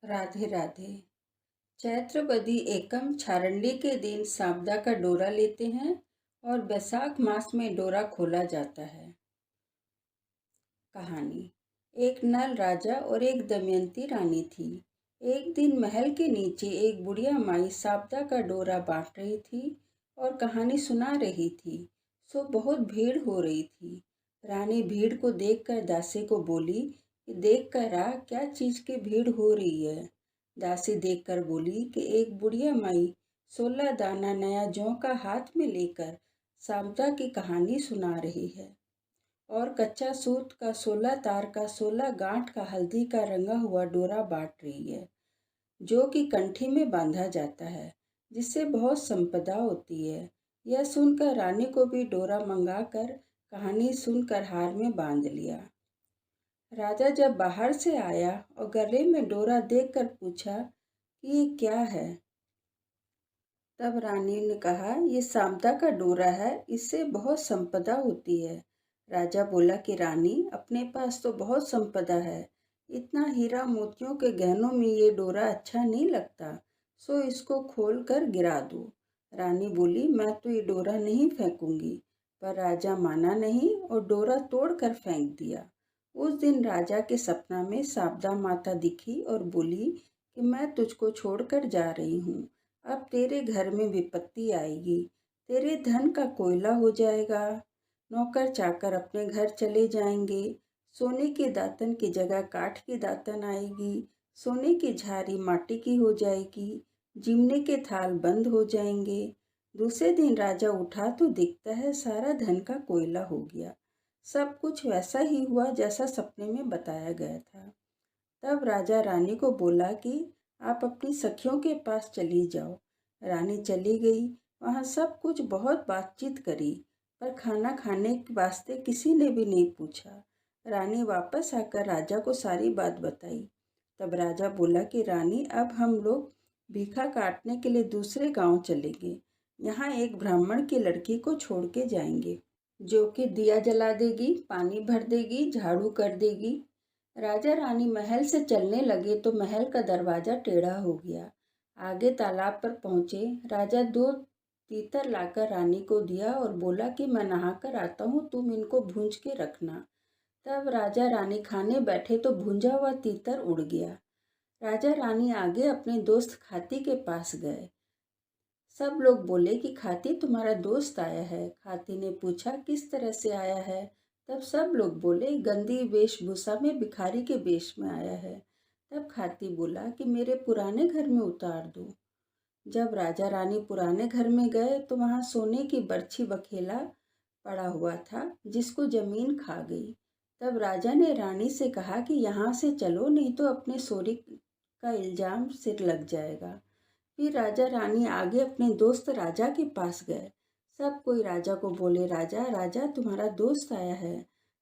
राधे राधे। चैत्र बदी एकम छारंडी के दिन सांवदा का डोरा लेते हैं और बैसाख मास में डोरा खोला जाता है। कहानी। एक नल राजा और एक दमयंती रानी थी। एक दिन महल के नीचे एक बुढ़िया माई सांवदा का डोरा बांट रही थी और कहानी सुना रही थी। सो बहुत भीड़ हो रही थी। रानी भीड़ को देखकर दासी को बोली कि देख कर आ, क्या चीज की भीड़ हो रही है। दासी देखकर बोली कि एक बुढ़िया माई 16 दाना नया जौ का हाथ में लेकर सांवदा की कहानी सुना रही है और कच्चा सूत का 16 तार का 16 गांठ का हल्दी का रंगा हुआ डोरा बांट रही है, जो कि कंठी में बांधा जाता है, जिससे बहुत संपदा होती है। यह सुनकर रानी को भी डोरा मंगाकर कहानी सुनकर हार में बांध लिया। राजा जब बाहर से आया और गले में डोरा देखकर पूछा कि ये क्या है, तब रानी ने कहा, ये सांवदा का डोरा है, इससे बहुत संपदा होती है। राजा बोला कि रानी, अपने पास तो बहुत संपदा है, इतना हीरा मोतियों के गहनों में ये डोरा अच्छा नहीं लगता, सो इसको खोल कर गिरा दो। रानी बोली, मैं तो ये डोरा नहीं फेंकूंगी। पर राजा माना नहीं और डोरा तोड़ कर फेंक दिया। उस दिन राजा के सपना में सांवदा माता दिखी और बोली कि मैं तुझको छोड़कर जा रही हूँ। अब तेरे घर में विपत्ति आएगी, तेरे धन का कोयला हो जाएगा, नौकर चाकर अपने घर चले जाएंगे, सोने के दातन की जगह काठ की दातन आएगी, सोने की झारी माटी की हो जाएगी, जीमने के थाल बंद हो जाएंगे। दूसरे दिन राजा उठा तो दिखता है सारा धन का कोयला हो गया। सब कुछ वैसा ही हुआ जैसा सपने में बताया गया था। तब राजा रानी को बोला कि आप अपनी सखियों के पास चली जाओ। रानी चली गई। वहाँ सब कुछ बहुत बातचीत करी, पर खाना खाने के वास्ते किसी ने भी नहीं पूछा। रानी वापस आकर राजा को सारी बात बताई। तब राजा बोला कि रानी, अब हम लोग भीखा काटने के लिए दूसरे गांव चलेंगे। यहाँ एक ब्राह्मण की लड़की को छोड़ के जाएंगे, जो कि दिया जला देगी, पानी भर देगी, झाड़ू कर देगी। राजा रानी महल से चलने लगे तो महल का दरवाजा टेढ़ा हो गया। आगे तालाब पर पहुंचे। राजा 2 तीतर लाकर रानी को दिया और बोला कि मैं नहाकर आता हूँ, तुम इनको भूंज के रखना। तब राजा रानी खाने बैठे तो भुंजा हुआ तीतर उड़ गया। राजा रानी आगे अपने दोस्त खाती के पास गए। सब लोग बोले कि खाती, तुम्हारा दोस्त आया है। खाती ने पूछा, किस तरह से आया है। तब सब लोग बोले, गंदी वेशभूषा में भिखारी के वेश में आया है। तब खाती बोला कि मेरे पुराने घर में उतार दो। जब राजा रानी पुराने घर में गए तो वहाँ सोने की बर्छी बखेला पड़ा हुआ था, जिसको जमीन खा गई। तब राजा ने रानी से कहा कि यहाँ से चलो, नहीं तो अपने चोरी का इल्जाम सिर लग जाएगा। फिर राजा रानी आगे अपने दोस्त राजा के पास गए। सब कोई राजा को बोले, राजा राजा, तुम्हारा दोस्त आया है।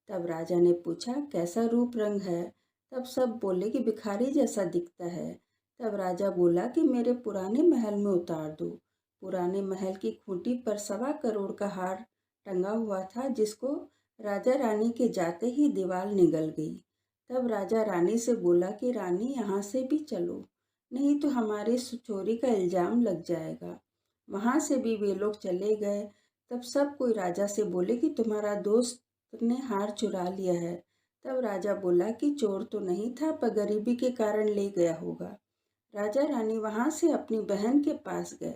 तब राजा ने पूछा, कैसा रूप रंग है। तब सब बोले कि भिखारी जैसा दिखता है। तब राजा बोला कि मेरे पुराने महल में उतार दो। पुराने महल की खूंटी पर 1.25 करोड़ का हार टंगा हुआ था, जिसको राजा रानी के जाते ही दीवार निगल गई। तब राजा रानी से बोला कि रानी, यहाँ से भी चलो, नहीं तो हमारे चोरी का इल्जाम लग जाएगा। वहाँ से भी वे लोग चले गए। तब सब कोई राजा से बोले कि तुम्हारा दोस्त ने हार चुरा लिया है। तब राजा बोला कि चोर तो नहीं था, पर गरीबी के कारण ले गया होगा। राजा रानी वहाँ से अपनी बहन के पास गए।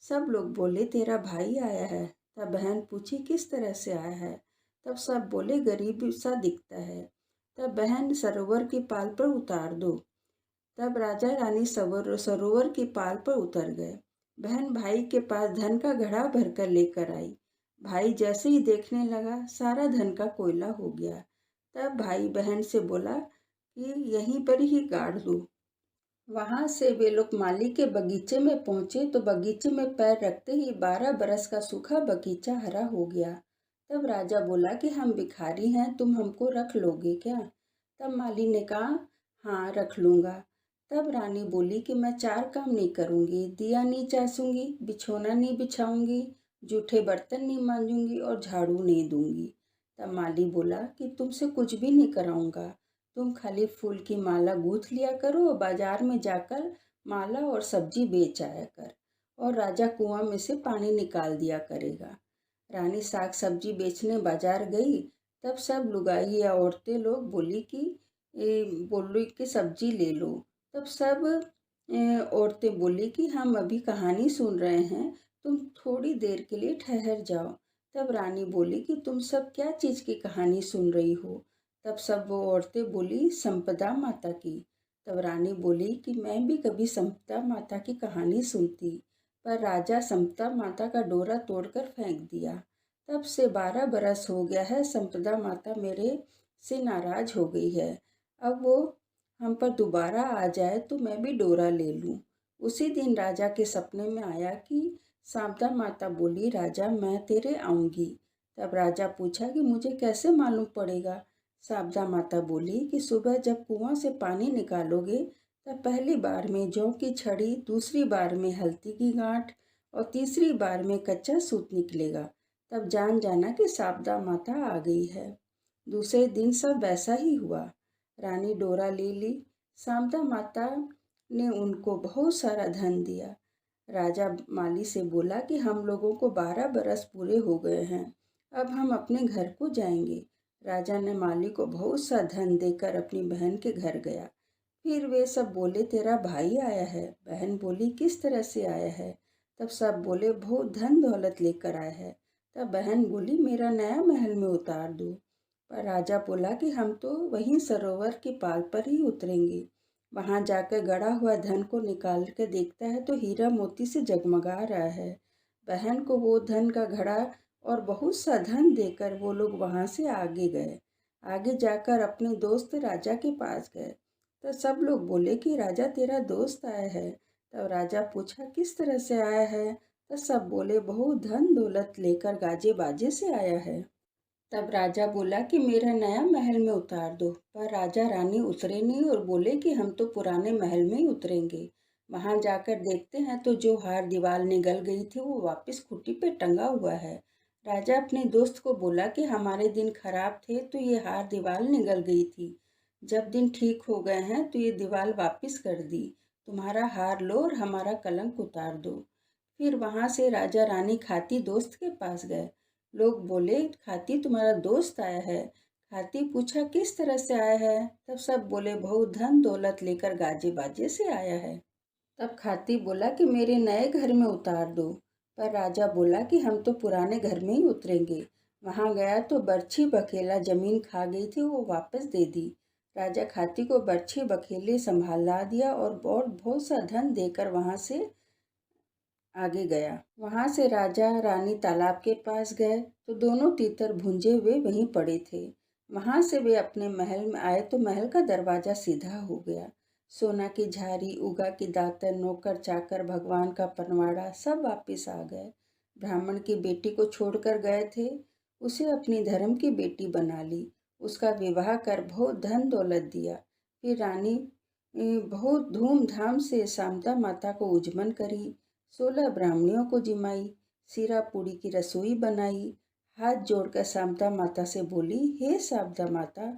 सब लोग बोले, तेरा भाई आया है। तब बहन पूछी, किस तरह से आया है। तब सब बोले, गरीब सा दिखता है। तब बहन, सरोवर की पाल पर उतार दो। तब राजा रानी सरोवर की पाल पर उतर गए। बहन भाई के पास धन का घड़ा भरकर लेकर आई। भाई जैसे ही देखने लगा, सारा धन का कोयला हो गया। तब भाई बहन से बोला कि यहीं पर ही गाड़ दो। वहां से वे लोग माली के बगीचे में पहुंचे तो बगीचे में पैर रखते ही 12 बरस का सूखा बगीचा हरा हो गया। तब राजा बोला कि हम भिखारी हैं, तुम हमको रख लोगे क्या। तब माली ने कहा, हाँ रख लूँगा। तब रानी बोली कि मैं 4 काम नहीं करूँगी, दिया नहीं चासूंगी, बिछोना नहीं बिछाऊंगी, जूठे बर्तन नहीं मांजूंगी और झाड़ू नहीं दूंगी। तब माली बोला कि तुमसे कुछ भी नहीं कराऊंगा, तुम खाली फूल की माला गूंथ लिया करो और बाजार में जाकर माला और सब्जी बेच आया कर, और राजा कुआं में से पानी निकाल दिया करेगा। रानी साग सब्जी बेचने बाजार गई। तब सब लुगाई या औरतें लोग बोली कि सब्जी ले लो। तब सब औरतें बोली कि हम अभी कहानी सुन रहे हैं, तुम थोड़ी देर के लिए ठहर जाओ। तब रानी बोली कि तुम सब क्या चीज़ की कहानी सुन रही हो। तब सब वो औरतें बोली संपदा माता की। तब रानी बोली कि मैं भी कभी संपदा माता की कहानी सुनती, पर राजा संपदा माता का डोरा तोड़कर फेंक दिया। तब से 12 बरस हो गया है, संपदा माता मेरे से नाराज हो गई है। अब वो हम पर दोबारा आ जाए तो मैं भी डोरा ले लूं। उसी दिन राजा के सपने में आया कि संपदा माता बोली, राजा मैं तेरे आऊंगी। तब राजा पूछा कि मुझे कैसे मालूम पड़ेगा। संपदा माता बोली कि सुबह जब कुआं से पानी निकालोगे तब पहली बार में जौ की छड़ी, दूसरी बार में हल्दी की गांठ और तीसरी बार में कच्चा सूत निकलेगा। तब जान जाना कि संपदा माता आ गई है। दूसरे दिन सब वैसा ही हुआ। रानी डोरा ले ली। संपदा माता ने उनको बहुत सारा धन दिया। राजा माली से बोला कि हम लोगों को 12 बरस पूरे हो गए हैं, अब हम अपने घर को जाएंगे। राजा ने माली को बहुत सा धन देकर अपनी बहन के घर गया। फिर वे सब बोले, तेरा भाई आया है। बहन बोली, किस तरह से आया है। तब सब बोले, बहुत धन दौलत लेकर आया है। तब बहन बोली, मेरा नया महल में उतार दो। पर राजा बोला कि हम तो वहीं सरोवर के पाल पर ही उतरेंगे। वहां जाकर गड़ा हुआ धन को निकाल कर देखता है तो हीरा मोती से जगमगा रहा है। बहन को वो धन का घड़ा और बहुत सा धन देकर वो लोग वहां से आगे गए। आगे जाकर अपने दोस्त राजा के पास गए तो सब लोग बोले कि राजा तेरा दोस्त आया है। तब राजा पूछा, किस तरह से आया है। तो सब बोले, बहुत धन दौलत लेकर गाजे बाजे से आया है। तब राजा बोला कि मेरा नया महल में उतार दो। पर राजा रानी उतरे नहीं और बोले कि हम तो पुराने महल में ही उतरेंगे। वहां जाकर देखते हैं तो जो हार दीवार निगल गई थी वो वापस खूंटी पे टंगा हुआ है। राजा अपने दोस्त को बोला कि हमारे दिन खराब थे तो ये हार दीवार निगल गई थी, जब दिन ठीक हो गए हैं तो ये दीवार वापस कर दी। तुम्हारा हार लो और हमारा कलंक उतार दो। फिर वहां से राजा रानी खाती दोस्त के पास गए। लोग बोले, खाती तुम्हारा दोस्त आया है। खाती पूछा, किस तरह से आया है। तब सब बोले, बहुत धन दौलत लेकर गाजे बाजे से आया है। तब खाती बोला कि मेरे नए घर में उतार दो। पर राजा बोला कि हम तो पुराने घर में ही उतरेंगे। वहां गया तो बर्छी बखेला जमीन खा गई थी, वो वापस दे दी। राजा खाती को बर्छी बखेले संभाला दिया और बहुत सा धन देकर वहां से आगे गया। वहां से राजा रानी तालाब के पास गए तो दोनों तीतर भुंजे हुए वहीं पड़े थे। वहां से वे अपने महल में आए तो महल का दरवाजा सीधा हो गया। सोना की झारी, उगा की दातर, नौकर चाकर, भगवान का पनवाड़ा सब वापिस आ गए। ब्राह्मण की बेटी को छोड़कर गए थे, उसे अपनी धर्म की बेटी बना ली। उसका विवाह कर बहुत धन दौलत दिया। फिर रानी बहुत धूमधाम से शांता माता को उजमन करी। 16 ब्राह्मणियों को जिमाई, सीरा पूड़ी की रसोई बनाई। हाथ जोड़कर शांता माता से बोली, हे शारदा माता,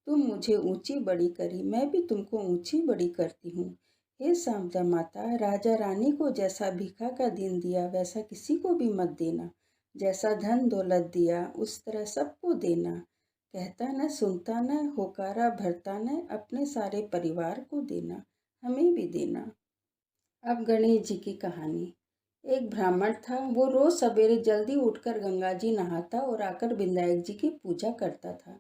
तुम मुझे ऊंची बड़ी करी, मैं भी तुमको ऊंची बड़ी करती हूँ। हे शारदा माता, राजा रानी को जैसा भिखा का दिन दिया वैसा किसी को भी मत देना। जैसा धन दौलत दिया उस तरह सबको देना। कहता न सुनता न, होकारा भरता न, अपने सारे परिवार को देना, हमें भी देना। अब गणेश जी की कहानी। एक ब्राह्मण था, वो रोज सवेरे जल्दी उठकर गंगा जी नहाता और आकर विनायक जी की पूजा करता था।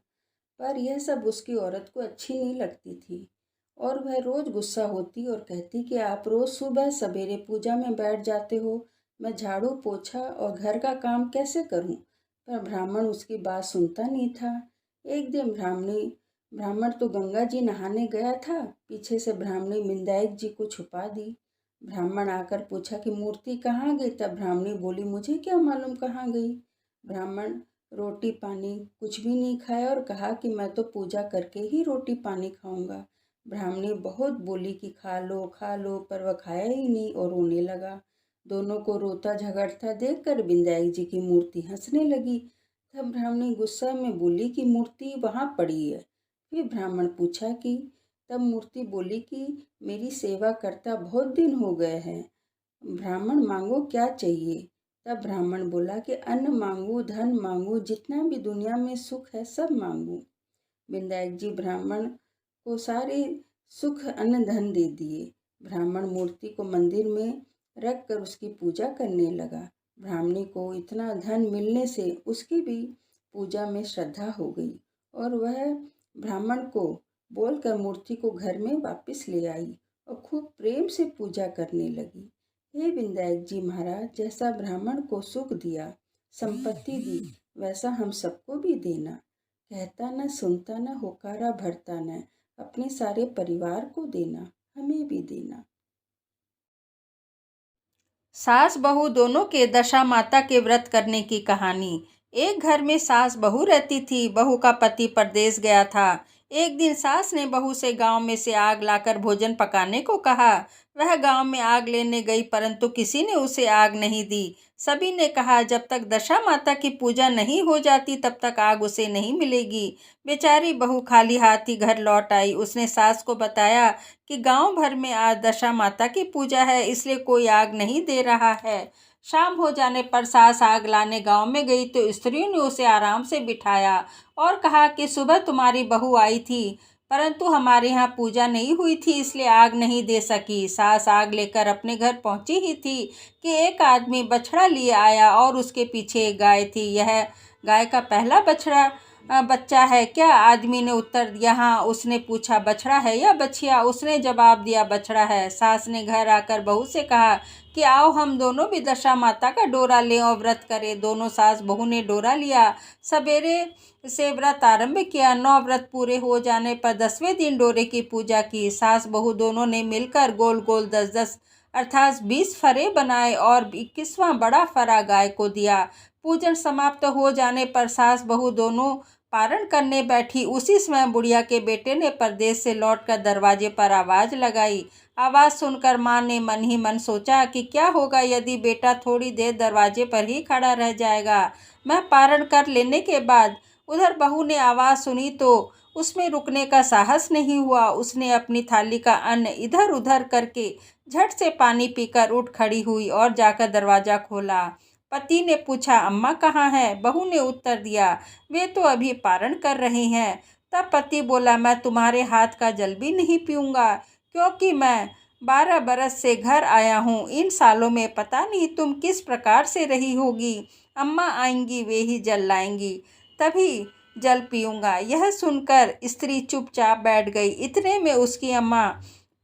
पर यह सब उसकी औरत को अच्छी नहीं लगती थी और वह रोज गुस्सा होती और कहती कि आप रोज सुबह सवेरे पूजा में बैठ जाते हो, मैं झाड़ू पोछा और घर का काम कैसे करूं। पर ब्राह्मण उसकी बात सुनता नहीं था। एक दिन ब्राह्मण तो गंगा जी नहाने गया था, पीछे से ब्राह्मणी विनायक जी को छुपा दी। ब्राह्मण आकर पूछा कि मूर्ति कहाँ गई। तब ब्राह्मणी बोली, मुझे क्या मालूम कहाँ गई। ब्राह्मण रोटी पानी कुछ भी नहीं खाया और कहा कि मैं तो पूजा करके ही रोटी पानी खाऊंगा। ब्राह्मणी बहुत बोली कि खा लो, पर वह खाया ही नहीं और रोने लगा। दोनों को रोता झगड़ता देखकर विनायक जी की मूर्ति हंसने लगी। तब ब्राह्मणी गुस्सा में बोली कि मूर्ति वहाँ पड़ी है। फिर ब्राह्मण पूछा कि तब मूर्ति बोली कि मेरी सेवा करता बहुत दिन हो गए हैं, ब्राह्मण मांगो क्या चाहिए। तब ब्राह्मण बोला कि अन्न मांगू, धन मांगू, जितना भी दुनिया में सुख है सब मांगू। विनायक जी ब्राह्मण को सारे सुख अन्न धन दे दिए। ब्राह्मण मूर्ति को मंदिर में रख कर उसकी पूजा करने लगा। ब्राह्मणी को इतना धन मिलने से उसकी भी पूजा में श्रद्धा हो गई और वह ब्राह्मण को बोलकर मूर्ति को घर में वापस ले आई और खूब प्रेम से पूजा करने लगी। हे विनायक जी महाराज, जैसा ब्राह्मण को सुख दिया, संपत्ति दी, वैसा हम सबको भी देना। कहता न सुनता न होकारा भरता न, अपने सारे परिवार को देना, हमें भी देना। सास बहू दोनों के दशा माता के व्रत करने की कहानी। एक घर में सास बहू रहती थी। बहू का पति परदेश गया था। एक दिन सास ने बहू से गांव में से आग लाकर भोजन पकाने को कहा। वह गांव में आग लेने गई, परंतु किसी ने उसे आग नहीं दी। सभी ने कहा जब तक दशा माता की पूजा नहीं हो जाती तब तक आग उसे नहीं मिलेगी। बेचारी बहू खाली हाथ ही घर लौट आई। उसने सास को बताया कि गांव भर में आज दशा माता की पूजा है, इसलिए कोई आग नहीं दे रहा है। शाम हो जाने पर सास आग लाने गांव में गई तो स्त्रियों ने उसे आराम से बिठाया और कहा कि सुबह तुम्हारी बहू आई थी, परंतु हमारे यहाँ पूजा नहीं हुई थी, इसलिए आग नहीं दे सकी। सास आग लेकर अपने घर पहुंची ही थी कि एक आदमी बछड़ा लिए आया और उसके पीछे एक गाय थी। यह गाय का पहला बच्चा है क्या? आदमी ने उत्तर दिया। हाँ। उसने पूछा बछड़ा है या बछिया? उसने जवाब दिया बछड़ा है। सास ने घर आकर बहू से कहा कि आओ हम दोनों भी दशा माता का डोरा लें और व्रत करें। दोनों सास बहू ने डोरा लिया। सवेरे से व्रत आरंभ किया। 9 व्रत पूरे हो जाने पर 10वें दिन डोरे की पूजा की। सास बहू दोनों ने मिलकर गोल गोल 10-10 अर्थात 20 फरे बनाए और 21वां बड़ा फरा गाय को दिया। पूजन समाप्त हो जाने पर सास बहू दोनों पारण करने बैठी। उसी समय बुढ़िया के बेटे ने परदेश से लौटकर दरवाजे पर आवाज़ लगाई। आवाज़ सुनकर माँ ने मन ही मन सोचा कि क्या होगा यदि बेटा थोड़ी देर दरवाजे पर ही खड़ा रह जाएगा। मैं पारण कर लेने के बाद। उधर बहू ने आवाज़ सुनी तो उसमें रुकने का साहस नहीं हुआ। उसने अपनी थाली का अन्न इधर उधर करके झट से पानी पीकर उठ खड़ी हुई और जाकर दरवाज़ा खोला। पति ने पूछा अम्मा कहाँ है? बहू ने उत्तर दिया वे तो अभी पारण कर रही हैं। तब पति बोला मैं तुम्हारे हाथ का जल भी नहीं पीऊँगा, क्योंकि मैं 12 बरस से घर आया हूँ। इन सालों में पता नहीं तुम किस प्रकार से रही होगी। अम्मा आएंगी वे ही जल लाएंगी, तभी जल पीऊँगा। यह सुनकर स्त्री चुपचाप बैठ गई। इतने में उसकी अम्मा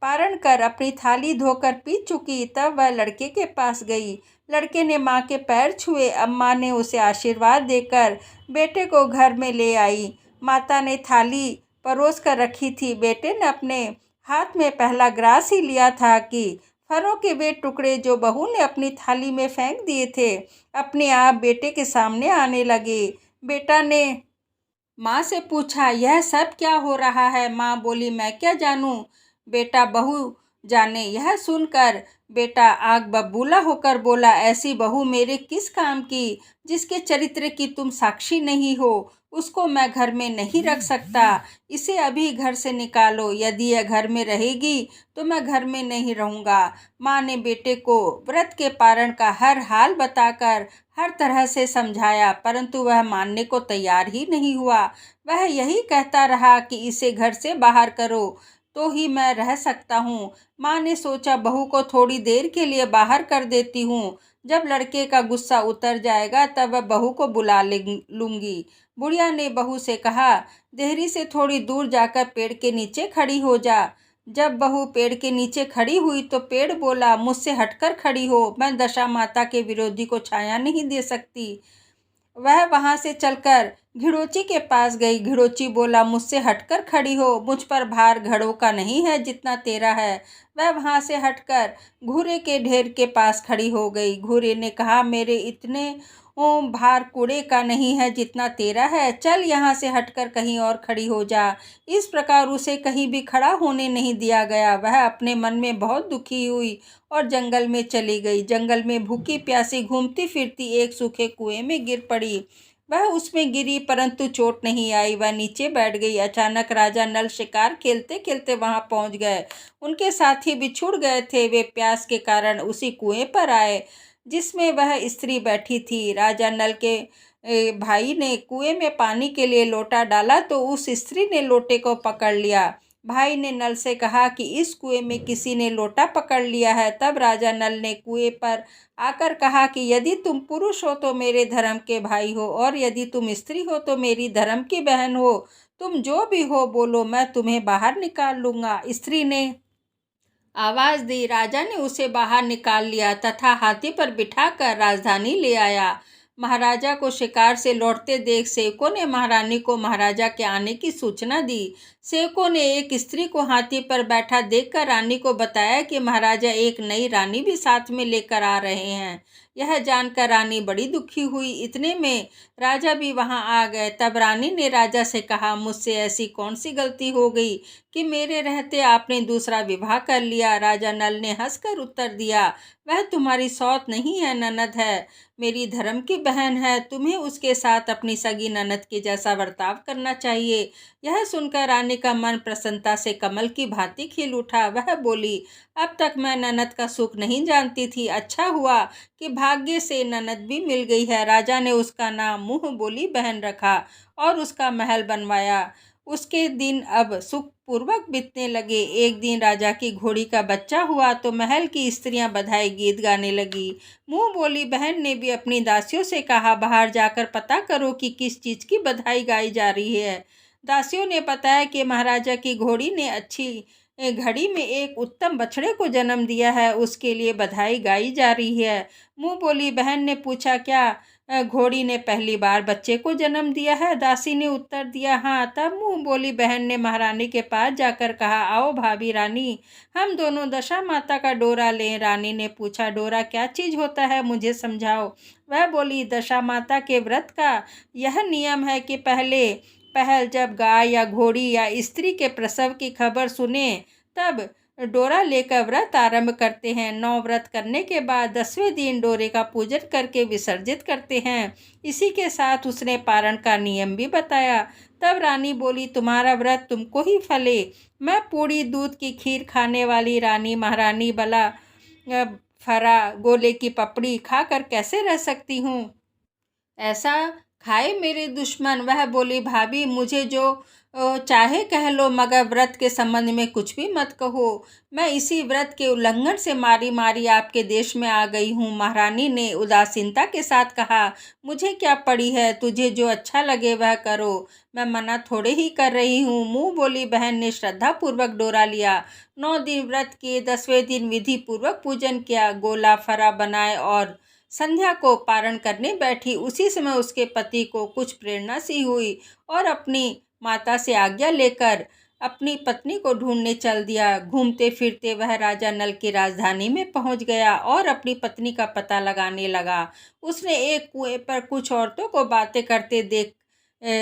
पारण कर अपनी थाली धोकर पी चुकी। तब वह लड़के के पास गई। लड़के ने माँ के पैर छुए। अम्मा ने उसे आशीर्वाद देकर बेटे को घर में ले आई। माता ने थाली परोस कर रखी थी। बेटे ने अपने हाथ में पहला ग्रास ही लिया था कि फलों के वे टुकड़े जो बहू ने अपनी थाली में फेंक दिए थे अपने आप बेटे के सामने आने लगे। बेटा ने माँ से पूछा यह सब क्या हो रहा है? माँ बोली मैं क्या जानूँ, बेटा बहू जाने। यह सुनकर बेटा आग बबूला होकर बोला ऐसी बहू मेरे किस काम की, जिसके चरित्र की तुम साक्षी नहीं हो, उसको मैं घर में नहीं रख सकता। इसे अभी घर से निकालो, यदि यह घर में रहेगी तो मैं घर में नहीं रहूँगा। माँ ने बेटे को व्रत के पारण का हर हाल बताकर हर तरह से समझाया, परंतु वह मानने को तैयार ही नहीं हुआ। वह यही कहता रहा कि इसे घर से बाहर करो तो ही मैं रह सकता हूँ। माँ ने सोचा बहू को थोड़ी देर के लिए बाहर कर देती हूँ, जब लड़के का गुस्सा उतर जाएगा तब वह बहू को बुला लूँगी। बुढ़िया ने बहू से कहा देहरी से थोड़ी दूर जाकर पेड़ के नीचे खड़ी हो जा। जब बहू पेड़ के नीचे खड़ी हुई तो पेड़ बोला मुझसे हटकर खड़ी हो, मैं दशा माता के विरोधी को छाया नहीं दे सकती। वह वहां से चलकर घिड़ोची के पास गई। घिड़ोची बोला मुझसे हटकर खड़ी हो, मुझ पर भार घड़ों का नहीं है जितना तेरा है। वह वहां से हटकर घूरे के ढेर के पास खड़ी हो गई। घूरे ने कहा मेरे इतने भार कूड़े का नहीं है जितना तेरा है, चल यहाँ से हटकर कहीं और खड़ी हो जा। इस प्रकार उसे कहीं भी खड़ा होने नहीं दिया गया। वह अपने मन में बहुत दुखी हुई और जंगल में चली गई। जंगल में भूखी प्यासी घूमती फिरती एक सूखे कुएं में गिर पड़ी। वह उसमें गिरी परंतु चोट नहीं आई। वह नीचे बैठ गई। अचानक राजा नल शिकार खेलते खेलते वहां पहुंच गए। उनके साथी बिछुड़ गए थे। वे प्यास के कारण उसी कुएं पर आए जिसमें वह स्त्री बैठी थी। राजा नल के भाई ने कुएं में पानी के लिए लोटा डाला तो उस स्त्री ने लोटे को पकड़ लिया। भाई ने नल से कहा कि इस कुएं में किसी ने लोटा पकड़ लिया है। तब राजा नल ने कुएं पर आकर कहा कि यदि तुम पुरुष हो तो मेरे धर्म के भाई हो, और यदि तुम स्त्री हो तो मेरी धर्म की बहन हो। तुम जो भी हो बोलो, मैं तुम्हें बाहर निकाल लूंगा। स्त्री ने आवाज दी। राजा ने उसे बाहर निकाल लिया तथा हाथी पर बिठाकर राजधानी ले आया। महाराजा को शिकार से लौटते देख सेवकों ने महारानी को महाराजा के आने की सूचना दी। सेवकों ने एक स्त्री को हाथी पर बैठा देखकर रानी को बताया कि महाराजा एक नई रानी भी साथ में लेकर आ रहे हैं। यह जानकर रानी बड़ी दुखी हुई। इतने में राजा भी वहां आ गए। तब रानी ने राजा से कहा, मुझसे ऐसी कौन सी गलती हो गई कि मेरे रहते आपने दूसरा विवाह कर लिया। राजा नल ने हंसकर उत्तर दिया, वह तुम्हारी सौत नहीं है, ननद है, मेरी धर्म की बहन है। तुम्हें उसके साथ अपनी सगी ननद के जैसा बर्ताव करना चाहिए। यह सुनकर रानी का मन प्रसन्नता से कमल की भांति खिल उठा। वह बोली, अब तक मैं ननद का सुख नहीं जानती थी। अच्छा हुआ कि भाग्य से ननद भी मिल गई है। राजा ने उसका नाम मुँह बोली बहन रखा और उसका महल बनवाया। उसके दिन अब सुखपूर्वक बीतने लगे। एक दिन राजा की घोड़ी का बच्चा हुआ तो महल की स्त्रियां बधाई गीत गाने लगी। मुंह बोली बहन ने भी अपनी दासियों से कहा, बाहर जाकर पता करो कि किस चीज की बधाई गाई जा रही है। दासियों ने बताया कि महाराजा की घोड़ी ने अच्छी घड़ी में एक उत्तम बछड़े को जन्म दिया है, उसके लिए बधाई गाई जा रही है। मुंह बोली बहन ने पूछा, क्या घोड़ी ने पहली बार बच्चे को जन्म दिया है? दासी ने उत्तर दिया, हाँ। तब मुंह बोली बहन ने महारानी के पास जाकर कहा, आओ भाभी रानी, हम दोनों दशा माता का डोरा लें। रानी ने पूछा, डोरा क्या चीज होता है, मुझे समझाओ। वह बोली, दशा माता के व्रत का यह नियम है कि पहल जब गाय या घोड़ी या स्त्री के प्रसव की खबर सुने तब डोरा लेकर व्रत आरंभ करते हैं। 9 व्रत करने के बाद 10वें दिन डोरे का पूजन करके विसर्जित करते हैं। इसी के साथ उसने पारण का नियम भी बताया। तब रानी बोली, तुम्हारा व्रत तुमको ही फले। मैं पूड़ी दूध की खीर खाने वाली रानी महारानी भला फरा गोले की पपड़ी खाकर कैसे रह सकती हूँ? ऐसा खाए मेरे दुश्मन। वह बोली, भाभी मुझे जो चाहे कह लो, मगर व्रत के संबंध में कुछ भी मत कहो। मैं इसी व्रत के उल्लंघन से मारी मारी आपके देश में आ गई हूँ। महारानी ने उदासीनता के साथ कहा, मुझे क्या पड़ी है, तुझे जो अच्छा लगे वह करो, मैं मना थोड़े ही कर रही हूँ। मुँह बोली बहन ने श्रद्धा पूर्वक डोरा लिया। 9 दिन व्रत किए। 10वें दिन विधि पूर्वक पूजन किया, गोला फरा बनाए और संध्या को पारण करने बैठी। उसी समय उसके पति को कुछ प्रेरणा सी हुई और अपनी माता से आज्ञा लेकर अपनी पत्नी को ढूंढने चल दिया। घूमते फिरते वह राजा नल की राजधानी में पहुंच गया और अपनी पत्नी का पता लगाने लगा। उसने एक कुएं पर कुछ औरतों को बातें करते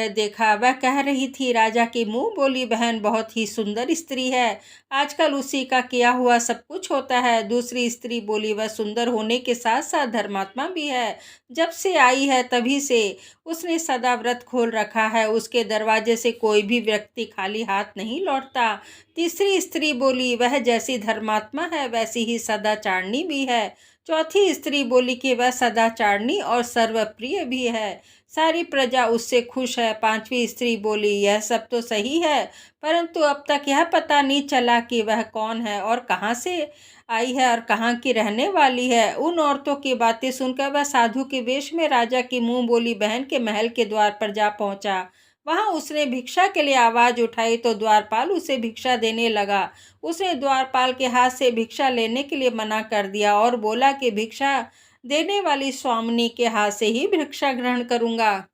देखा। वह कह रही थी, राजा की मुंह बोली बहन बहुत ही सुंदर स्त्री है, आजकल उसी का किया हुआ सब कुछ होता है। दूसरी स्त्री बोली, वह सुंदर होने के साथ साथ धर्मात्मा भी है, जब से आई है तभी से उसने सदा व्रत खोल रखा है, उसके दरवाजे से कोई भी व्यक्ति खाली हाथ नहीं लौटता। तीसरी स्त्री बोली, वह जैसी धर्मात्मा है वैसी ही सदाचारणी भी है। चौथी स्त्री बोली कि वह सदाचारणी और सर्वप्रिय भी है, सारी प्रजा उससे खुश है। पांचवी स्त्री बोली, यह सब तो सही है, परंतु अब तक यह पता नहीं चला कि वह कौन है और कहाँ से आई है और कहाँ की रहने वाली है। उन औरतों की बातें सुनकर वह साधु के वेश में राजा की मुंह बोली बहन के महल के द्वार पर जा पहुंचा। वहां उसने भिक्षा के लिए आवाज उठाई तो द्वारपाल उसे भिक्षा देने लगा। उसने द्वारपाल के हाथ से भिक्षा लेने के लिए मना कर दिया और बोला कि भिक्षा देने वाली स्वामिनी के हाथ से ही भिक्षा ग्रहण करूंगा,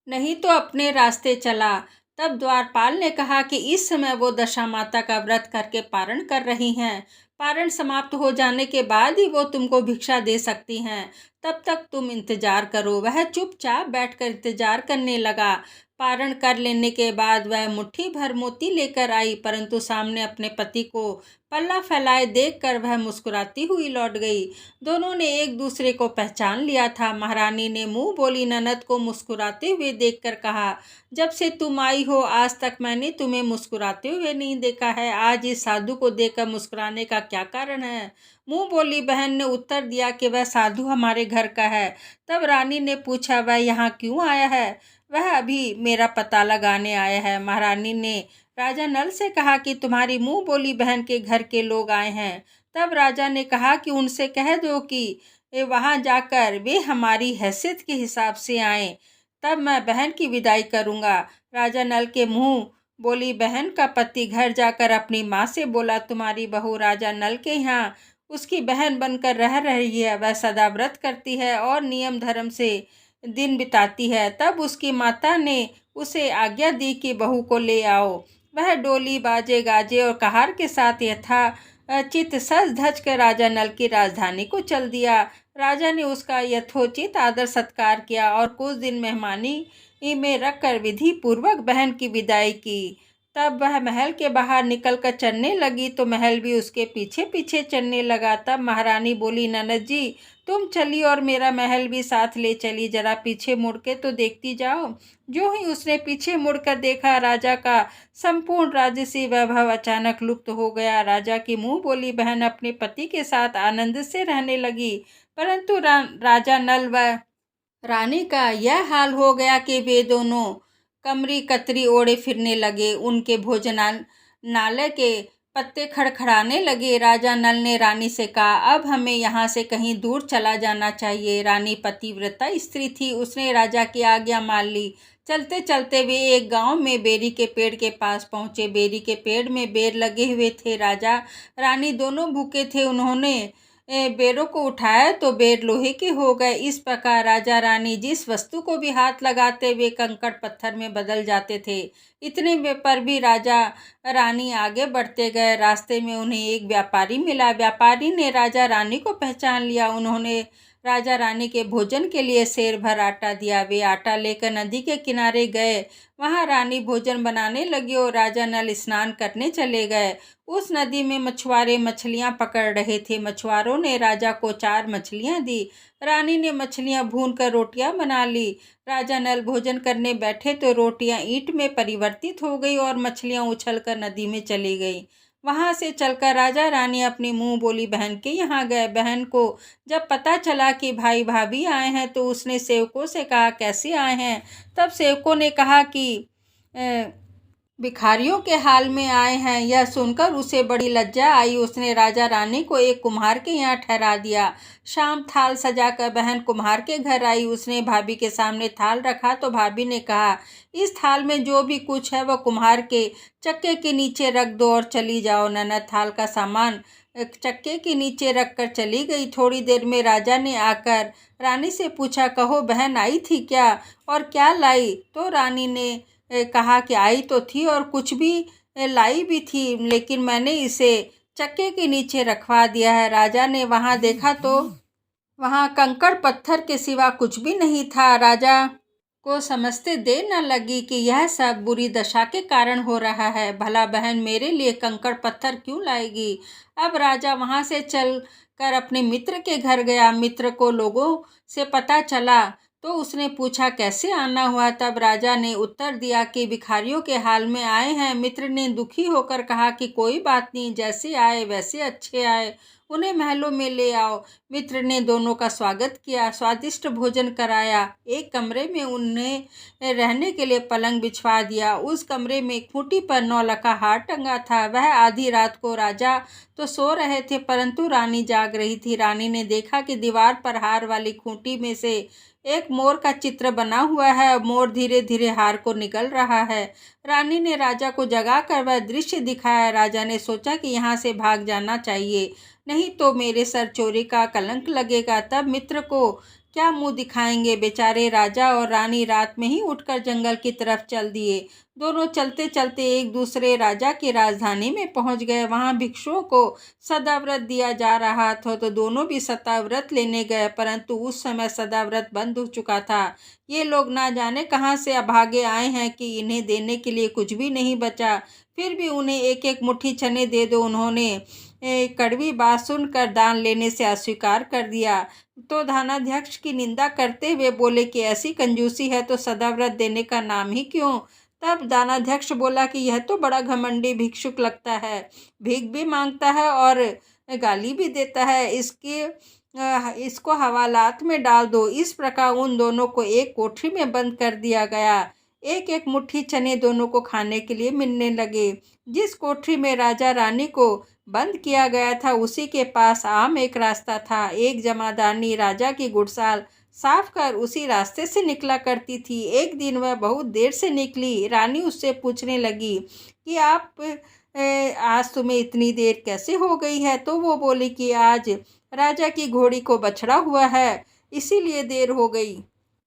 नहीं तो अपने रास्ते चला। तब द्वारपाल ने कहा कि इस समय वो दशा माता का व्रत करके पारण कर रही हैं, पारण समाप्त हो जाने के बाद ही वो तुमको भिक्षा दे सकती हैं, तब तक तुम इंतजार करो। वह चुपचाप बैठकर इंतजार करने लगा। पारण कर लेने के बाद वह मुट्ठी भर मोती लेकर आई, परंतु सामने अपने पति को पल्ला फैलाए देखकर वह मुस्कुराती हुई लौट गई। दोनों ने एक दूसरे को पहचान लिया था। महारानी ने मुंह बोली ननद को मुस्कुराते हुए देखकर कहा, जब से तुम आई हो आज तक मैंने तुम्हें मुस्कुराते हुए नहीं देखा है। आज इस साधु को देखकर मुस्कुराने का क्या कारण है? मुंह बोली बहन ने उत्तर दिया कि वह साधु हमारे घर का है। तब रानी ने पूछा, वह यहाँ क्यों आया है? वह अभी मेरा पता लगाने आया है। महारानी ने राजा नल से कहा कि तुम्हारी मुंह बोली बहन के घर के लोग आए हैं। तब राजा ने कहा कि उनसे कह दो कि वहां जाकर वे हमारी हैसियत के हिसाब से आए, तब मैं बहन की विदाई करूंगा। राजा नल के मुंह बोली बहन का पति घर जाकर अपनी माँ से बोला, तुम्हारी बहू राजा नल के यहाँ उसकी बहन बनकर रह रही है। वह सदा व्रत करती है और नियम धर्म से दिन बिताती है। तब उसकी माता ने उसे आज्ञा दी कि बहू को ले आओ। वह डोली बाजे गाजे और कहार के साथ यथाचित सज धज कर राजा नल की राजधानी को चल दिया। राजा ने उसका यथोचित आदर सत्कार किया और कुछ दिन मेहमानी में रखकर विधि पूर्वक बहन की विदाई की। तब वह महल के बाहर निकलकर चलने लगी तो महल भी उसके पीछे पीछे चलने लगा। तब महारानी बोली, ननद जी तुम चली और मेरा महल भी साथ ले चली, जरा पीछे मुड़ के तो देखती जाओ। जो ही उसने पीछे मुड़कर देखा, राजा का संपूर्ण राजसी वैभव अचानक लुप्त हो गया। राजा की मुंह बोली बहन अपने पति के साथ आनंद से रहने लगी, परंतु राजा नल व रानी का यह हाल हो गया कि वे दोनों कमरी कतरी ओढ़े फिरने लगे। उनके भोजनालय के पत्ते खड़खड़ाने लगे। राजा नल ने रानी से कहा, अब हमें यहाँ से कहीं दूर चला जाना चाहिए। रानी पतिव्रता स्त्री थी, उसने राजा की आज्ञा मान ली। चलते चलते वे एक गांव में बेरी के पेड़ के पास पहुंचे। बेरी के पेड़ में बेर लगे हुए थे। राजा रानी दोनों भूखे थे। उन्होंने बेरों को उठाया तो बेर लोहे के हो गए। इस प्रकार राजा रानी जिस वस्तु को भी हाथ लगाते वे कंकड़ पत्थर में बदल जाते थे। इतने में पर भी राजा रानी आगे बढ़ते गए। रास्ते में उन्हें एक व्यापारी मिला। व्यापारी ने राजा रानी को पहचान लिया। उन्होंने राजा रानी के भोजन के लिए सेर भर आटा दिया। वे आटा लेकर नदी के किनारे गए। वहां रानी भोजन बनाने लगी और राजा नल स्नान करने चले गए। उस नदी में मछुआरे मछलियां पकड़ रहे थे। मछुआरों ने राजा को 4 मछलियां दी। रानी ने मछलियां भूनकर रोटियां बना ली। राजा नल भोजन करने बैठे तो रोटियां ईंट में परिवर्तित हो गई और मछलियां उछलकर नदी में चली गई। वहां से चलकर राजा रानी अपनी मुंह बोली बहन के यहाँ गए। बहन को जब पता चला कि भाई भाभी आए हैं तो उसने सेवकों से कहा, कैसे आए हैं? तब सेवकों ने कहा कि भिखारियों के हाल में आए हैं। यह सुनकर उसे बड़ी लज्जा आई। उसने राजा रानी को एक कुम्हार के यहाँ ठहरा दिया। शाम थाल सजाकर बहन कुम्हार के घर आई। उसने भाभी के सामने थाल रखा तो भाभी ने कहा, इस थाल में जो भी कुछ है वह कुम्हार के चक्के के नीचे रख दो और चली जाओ। ननद थाल का सामान चक्के के नीचे रखकर चली गई। थोड़ी देर में राजा ने आकर रानी से पूछा, कहो बहन आई थी क्या और क्या लाई? तो रानी ने कहा कि आई तो थी और कुछ भी लाई भी थी, लेकिन मैंने इसे चक्के के नीचे रखवा दिया है। राजा ने वहां देखा तो वहां कंकड़ पत्थर के सिवा कुछ भी नहीं था। राजा को समझते देर न लगी कि यह सब बुरी दशा के कारण हो रहा है। भला बहन मेरे लिए कंकड़ पत्थर क्यों लाएगी? अब राजा वहां से चल कर अपने मित्र के घर गया। मित्र को लोगों से पता चला तो उसने पूछा, कैसे आना हुआ? तब राजा ने उत्तर दिया कि भिखारियों के हाल में आए हैं। मित्र ने दुखी होकर कहा कि कोई बात नहीं, जैसे आए वैसे अच्छे आए, उन्हें महलों में ले आओ। मित्र ने दोनों का स्वागत किया, स्वादिष्ट भोजन कराया। एक कमरे में उन्हें रहने के लिए पलंग बिछवा दिया। उस कमरे में खूंटी पर 9 लखा हार टंगा था। वह आधी रात को राजा तो सो रहे थे परंतु रानी जाग रही थी। रानी ने देखा कि दीवार पर हार वाली खूंटी में से एक मोर का चित्र बना हुआ है। मोर धीरे धीरे हार को निगल रहा है। रानी ने राजा को जगाकर वह दृश्य दिखाया। राजा ने सोचा कि यहाँ से भाग जाना चाहिए, नहीं तो मेरे सर चोरी का कलंक लगेगा। तब मित्र को क्या मुंह दिखाएंगे। बेचारे राजा और रानी रात में ही उठकर जंगल की तरफ चल दिए। दोनों चलते चलते एक दूसरे राजा की राजधानी में पहुंच गए। वहां भिक्षुओं को सदाव्रत दिया जा रहा था, तो दोनों भी सदाव्रत लेने गए, परंतु उस समय सदाव्रत बंद हो चुका था। ये लोग ना जाने कहाँ से अभागे आए हैं कि इन्हें देने के लिए कुछ भी नहीं बचा। फिर भी उन्हें एक एक मुट्ठी चने दे दो। उन्होंने कड़वी बात सुनकर दान लेने से अस्वीकार कर दिया। तो दानाध्यक्ष की निंदा करते हुए बोले कि ऐसी कंजूसी है तो सदाव्रत देने का नाम ही क्यों। तब दानाध्यक्ष बोला कि यह तो बड़ा घमंडी भिक्षुक लगता है, भीख भी मांगता है और गाली भी देता है। इसको हवालात में डाल दो। इस प्रकार उन दोनों को एक कोठरी में बंद कर दिया गया। एक एक मुट्ठी चने दोनों को खाने के लिए मिलने लगे। जिस कोठरी में राजा रानी को बंद किया गया था उसी के पास आम एक रास्ता था। एक जमादारनी राजा की गुड़साल साफ कर उसी रास्ते से निकला करती थी। एक दिन वह बहुत देर से निकली। रानी उससे पूछने लगी कि आज तुम्हें इतनी देर कैसे हो गई है। तो वो बोली कि आज राजा की घोड़ी को बछड़ा हुआ है, इसीलिए देर हो गई।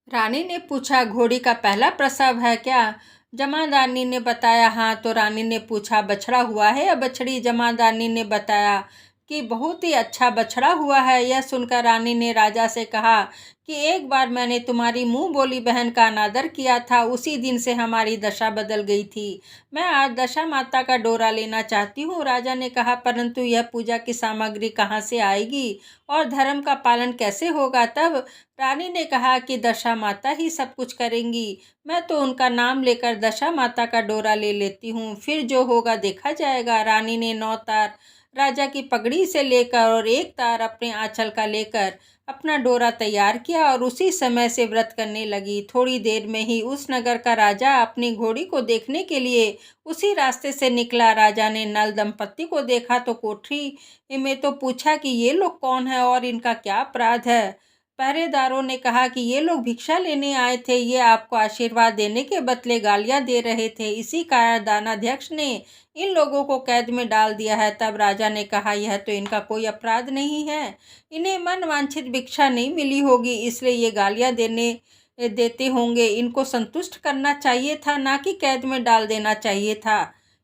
रानी ने पूछा, घोड़ी का पहला प्रसव है क्या। जमादारनी ने बताया, हाँ। तो रानी ने पूछा, बछड़ा हुआ है या बछड़ी। जमादारनी ने बताया कि बहुत ही अच्छा बछड़ा हुआ है। यह सुनकर रानी ने राजा से कहा कि एक बार मैंने तुम्हारी मुंह बोली बहन का अनादर किया था, उसी दिन से हमारी दशा बदल गई थी। मैं आज दशा माता का डोरा लेना चाहती हूँ। राजा ने कहा, परंतु यह पूजा की सामग्री कहाँ से आएगी और धर्म का पालन कैसे होगा। तब रानी ने कहा कि दशा माता ही सब कुछ करेंगी। मैं तो उनका नाम लेकर दशा माता का डोरा ले लेती हूँ, फिर जो होगा देखा जाएगा। रानी ने 9 तार राजा की पगड़ी से लेकर और 1 तार अपने आंचल का लेकर अपना डोरा तैयार किया और उसी समय से व्रत करने लगी। थोड़ी देर में ही उस नगर का राजा अपनी घोड़ी को देखने के लिए उसी रास्ते से निकला। राजा ने नल दंपत्ति को देखा तो कोठरी में तो पूछा कि ये लोग कौन है और इनका क्या अपराध है। पहरेदारों ने कहा कि ये लोग भिक्षा लेने आए थे, ये आपको आशीर्वाद देने के बदले गालियां दे रहे थे, इसी कारण दानाध्यक्ष ने इन लोगों को कैद में डाल दिया है। तब राजा ने कहा, यह तो इनका कोई अपराध नहीं है, इन्हें मन वांछित भिक्षा नहीं मिली होगी, इसलिए ये गालियां देते होंगे। इनको संतुष्ट करना चाहिए था, ना कि कैद में डाल देना चाहिए था।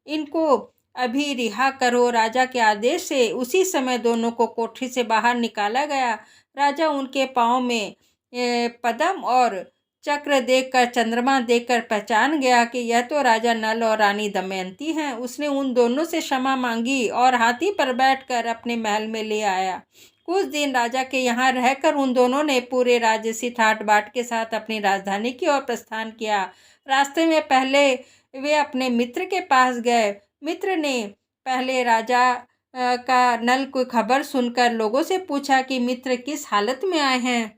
इनको अभी रिहा करो। राजा के आदेश से उसी समय दोनों को कोठरी से बाहर निकाला गया। राजा उनके पाँव में पद्म और चक्र देखकर, चंद्रमा देखकर पहचान गया कि यह तो राजा नल और रानी दमयंती हैं। उसने उन दोनों से क्षमा मांगी और हाथी पर बैठकर अपने महल में ले आया। कुछ दिन राजा के यहाँ रहकर उन दोनों ने पूरे राजसी ठाट बाट के साथ अपनी राजधानी की ओर प्रस्थान किया। रास्ते में पहले वे अपने मित्र के पास गए। मित्र ने पहले राजा का नल को खबर सुनकर लोगों से पूछा कि मित्र किस हालत में आए हैं।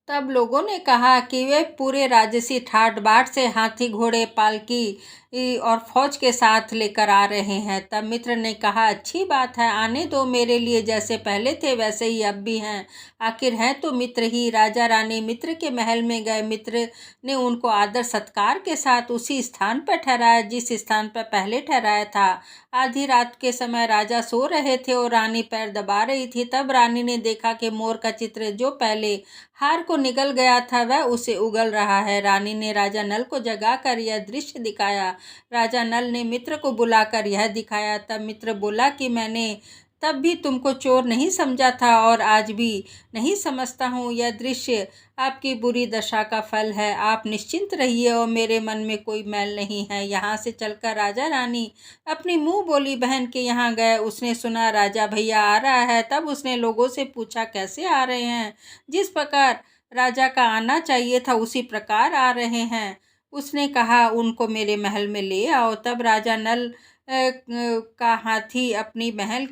तब लोगों ने कहा कि वे पूरे राजसी ठाट बाट से हाथी, घोड़े, पालकी और फौज के साथ लेकर आ रहे हैं। तब मित्र ने कहा, अच्छी बात है, आने दो, मेरे लिए जैसे पहले थे वैसे ही अब भी हैं, आखिर हैं तो मित्र ही। राजा रानी मित्र के महल में गए। मित्र ने उनको आदर सत्कार के साथ उसी स्थान पर ठहराया जिस स्थान पर पहले ठहराया था। आधी रात के समय राजा सो रहे थे और रानी पैर दबा रही थी। तब रानी ने देखा कि मोर का चित्र जो पहले हार को निगल गया था वह उसे उगल रहा है। रानी ने राजा नल को जगाकर यह दृश्य दिखाया। राजा नल ने मित्र को बुलाकर यह दिखाया। तब मित्र बोला कि मैंने तब भी तुमको चोर नहीं समझा था और आज भी नहीं समझता हूँ। यह दृश्य आपकी बुरी दशा का फल है। आप निश्चिंत रहिए और मेरे मन में कोई मैल नहीं है। यहाँ से चलकर राजा रानी अपनी मुंह बोली बहन के यहाँ गए। उसने सुना राजा भैया आ रहा है। तब उसने लोगों से पूछा, कैसे आ रहे हैं। जिस प्रकार राजा का आना चाहिए था उसी प्रकार आ रहे हैं। उसने कहा, उनको मेरे महल में ले आओ। तब राजा नल का हाथी अपनी बहन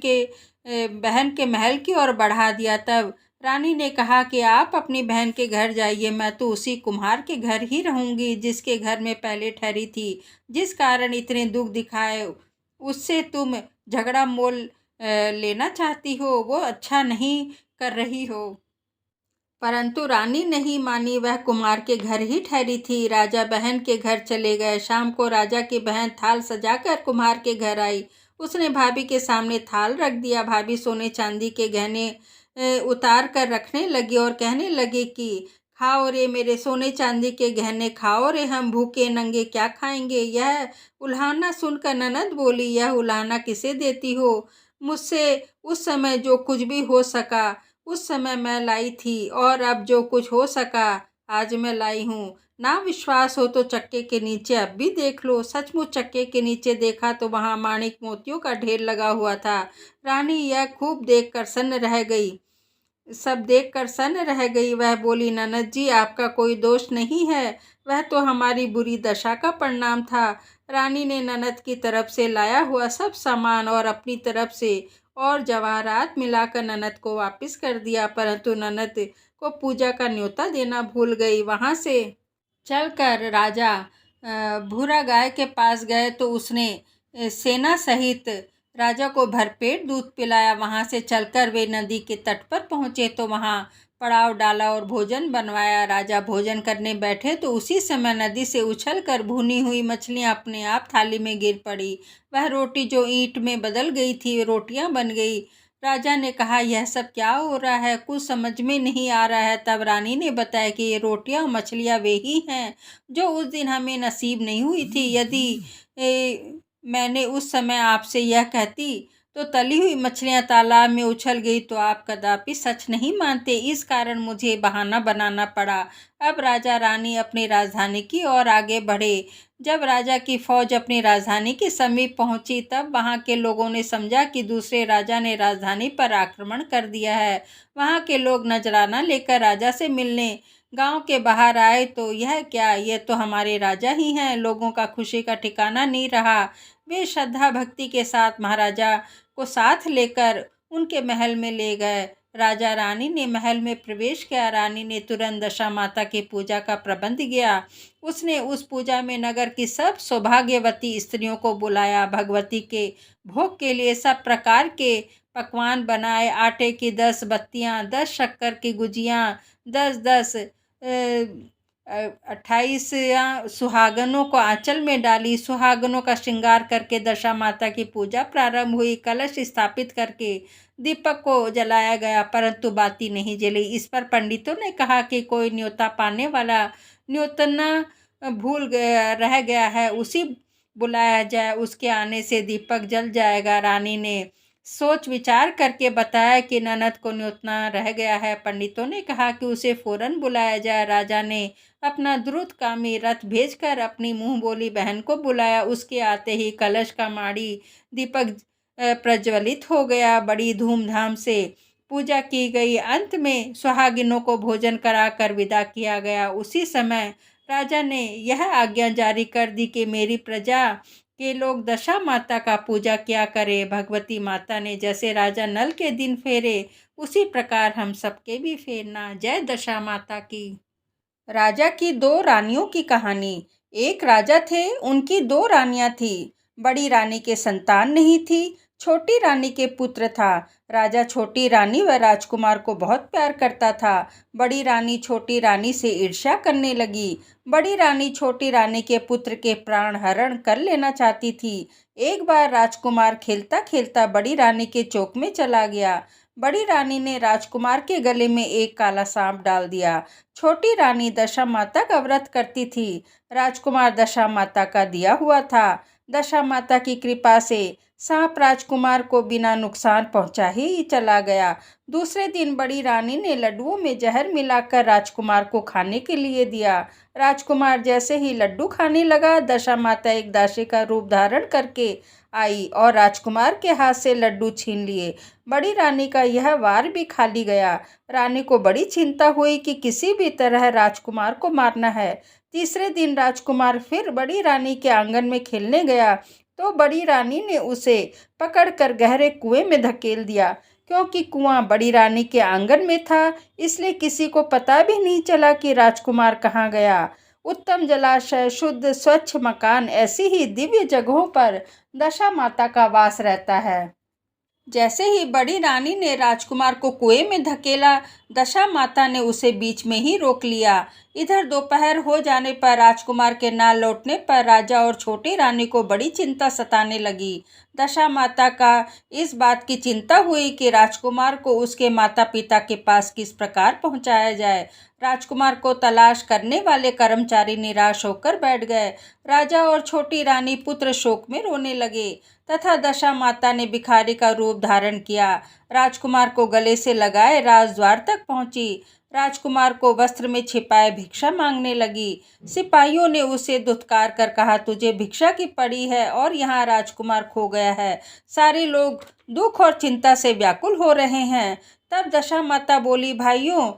के महल की ओर बढ़ा दिया। तब रानी ने कहा कि आप अपनी बहन के घर जाइए, मैं तो उसी कुम्हार के घर ही रहूंगी जिसके घर में पहले ठहरी थी। जिस कारण इतने दुख दिखाए उससे तुम झगड़ा मोल लेना चाहती हो, वो अच्छा नहीं कर रही हो। परंतु रानी नहीं मानी, वह कुमार के घर ही ठहरी थी। राजा बहन के घर चले गए। शाम को राजा की बहन थाल सजाकर कुम्हार के घर आई। उसने भाभी के सामने थाल रख दिया। भाभी सोने चांदी के गहने उतार कर रखने लगे और कहने लगे कि खाओ रे मेरे सोने चांदी के गहने, खाओ रे, हम भूखे नंगे क्या खाएंगे। यह उल्हाना सुनकर ननद बोली, यह उल्हाना किसे देती हो? मुझसे उस समय जो कुछ भी हो सका उस समय मैं लाई थी, और अब जो कुछ हो सका आज मैं लाई हूँ। ना विश्वास हो तो चक्के के नीचे अब भी देख लो। सचमुच चक्के के नीचे देखा तो वहाँ माणिक मोतियों का ढेर लगा हुआ था। रानी यह खूब देखकर सन्न रह गई, सब देखकर सन्न रह गई। वह बोली, ननद जी आपका कोई दोष नहीं है, वह तो हमारी बुरी दशा का परिणाम था। रानी ने ननद की तरफ से लाया हुआ सब सामान और अपनी तरफ से और जवाहरात मिलाकर ननद को वापस कर दिया, परंतु ननद को पूजा का न्योता देना भूल गई। वहाँ से चलकर राजा भूरा गाय के पास गए तो उसने सेना सहित राजा को भरपेट दूध पिलाया। वहाँ से चलकर वे नदी के तट पर पहुँचे तो वहाँ पड़ाव डाला और भोजन बनवाया। राजा भोजन करने बैठे तो उसी समय नदी से उछलकर भुनी हुई मछलियाँ अपने आप थाली में गिर पड़ी। वह रोटी जो ईंट में बदल गई थी रोटियाँ बन गई। राजा ने कहा, यह सब क्या हो रहा है, कुछ समझ में नहीं आ रहा है। तब रानी ने बताया कि ये रोटियां और मछलियां वे ही हैं जो उस दिन हमें नसीब नहीं हुई थी। यदि मैंने उस समय आपसे यह कहती तो तली हुई मछलियां तालाब में उछल गई तो आप कदापि सच नहीं मानते, इस कारण मुझे बहाना बनाना पड़ा। अब राजा रानी अपनी राजधानी की ओर आगे बढ़े। जब राजा की फौज अपनी राजधानी के समीप पहुंची तब वहां के लोगों ने समझा कि दूसरे राजा ने राजधानी पर आक्रमण कर दिया है। वहां के लोग नजराना लेकर राजा से मिलने गांव के बाहर आए तो यह क्या, ये तो हमारे राजा ही हैं। लोगों का खुशी का ठिकाना नहीं रहा। वे श्रद्धा भक्ति के साथ महाराजा को साथ लेकर उनके महल में ले गए। राजा रानी ने महल में प्रवेश किया। रानी ने तुरंत दशा माता की पूजा का प्रबंध किया। उसने उस पूजा में नगर की सब सौभाग्यवती स्त्रियों को बुलाया। भगवती के भोग के लिए सब प्रकार के पकवान बनाए। आटे की 10 बत्तियाँ, 10 शक्कर की गुजियाँ, 10-10 28 सुहागनों को आंचल में डाली। सुहागनों का श्रृंगार करके दशा माता की पूजा प्रारंभ हुई। कलश स्थापित करके दीपक को जलाया गया, परंतु बाती नहीं जली। इस पर पंडितों ने कहा कि कोई न्योता पाने वाला न्योतना भूल गया रह गया है, उसी बुलाया जाए, उसके आने से दीपक जल जाएगा। रानी ने सोच विचार करके बताया कि ननद को न्योतना रह गया है। पंडितों ने कहा कि उसे फौरन बुलाया जाए। राजा ने अपना द्रुतगामी रथ भेजकर अपनी मुंह बोली बहन को बुलाया। उसके आते ही कलश का माड़ी दीपक प्रज्वलित हो गया। बड़ी धूमधाम से पूजा की गई। अंत में सुहागिनों को भोजन कराकर विदा किया गया। उसी समय राजा ने यह आज्ञा जारी कर दी कि मेरी प्रजा के लोग दशा माता का पूजा किया करे। भगवती माता ने जैसे राजा नल के दिन फेरे उसी प्रकार हम सबके भी फेरना। जय दशा माता की। राजा की 2 रानियों की कहानी। एक राजा थे, उनकी 2 रानियां थी। बड़ी रानी के संतान नहीं थी, छोटी रानी के पुत्र था। राजा छोटी रानी व राजकुमार को बहुत प्यार करता था। बड़ी रानी छोटी रानी से ईर्ष्या करने लगी। बड़ी रानी छोटी रानी के पुत्र के प्राण हरण कर लेना चाहती थी। एक बार राजकुमार खेलता खेलता बड़ी रानी के चौक में चला गया। बड़ी रानी ने राजकुमार के गले में एक काला सांप डाल दिया। छोटी रानी दशा माता का व्रत करती थी। राजकुमार दशा माता का दिया हुआ था। दशा माता की कृपा से सांप राजकुमार को बिना नुकसान पहुंचा ही चला गया। दूसरे दिन बड़ी रानी ने लड्डुओं में जहर मिलाकर राजकुमार को खाने के लिए दिया। राजकुमार जैसे ही लड्डू खाने लगा, दशा माता एक दासी का रूप धारण करके आई और राजकुमार के हाथ से लड्डू छीन लिए। बड़ी रानी का यह वार भी खाली गया। रानी को बड़ी चिंता हुई कि किसी भी तरह राजकुमार को मारना है। तीसरे दिन राजकुमार फिर बड़ी रानी के आंगन में खेलने गया तो बड़ी रानी ने उसे पकड़कर गहरे कुएं में धकेल दिया। क्योंकि कुआं बड़ी रानी के आंगन में था, इसलिए किसी को पता भी नहीं चला कि राजकुमार कहाँ गया। उत्तम जलाशय, शुद्ध स्वच्छ मकान, ऐसी ही दिव्य जगहों पर दशा माता का वास रहता है। जैसे ही बड़ी रानी ने राजकुमार को कुएं में धकेला, दशा माता ने उसे बीच में ही रोक लिया। इधर दोपहर हो जाने पर राजकुमार के ना लौटने पर राजा और छोटी रानी को बड़ी चिंता सताने लगी। दशा माता का इस बात की चिंता हुई कि राजकुमार को उसके माता पिता के पास किस प्रकार पहुंचाया जाए। राजकुमार को तलाश करने वाले कर्मचारी निराश होकर बैठ गए। राजा और छोटी रानी पुत्र शोक में रोने लगे तथा दशा माता ने भिखारी का रूप धारण किया। राजकुमार को गले से लगाए राजद्वार तक पहुंची। राजकुमार को वस्त्र में छिपाए भिक्षा मांगने लगी। सिपाहियों ने उसे धुतकार कर कहा, तुझे भिक्षा की पड़ी है और यहाँ राजकुमार खो गया है। सारे लोग दुख और चिंता से व्याकुल हो रहे हैं। तब दशा माता बोली, भाइयों,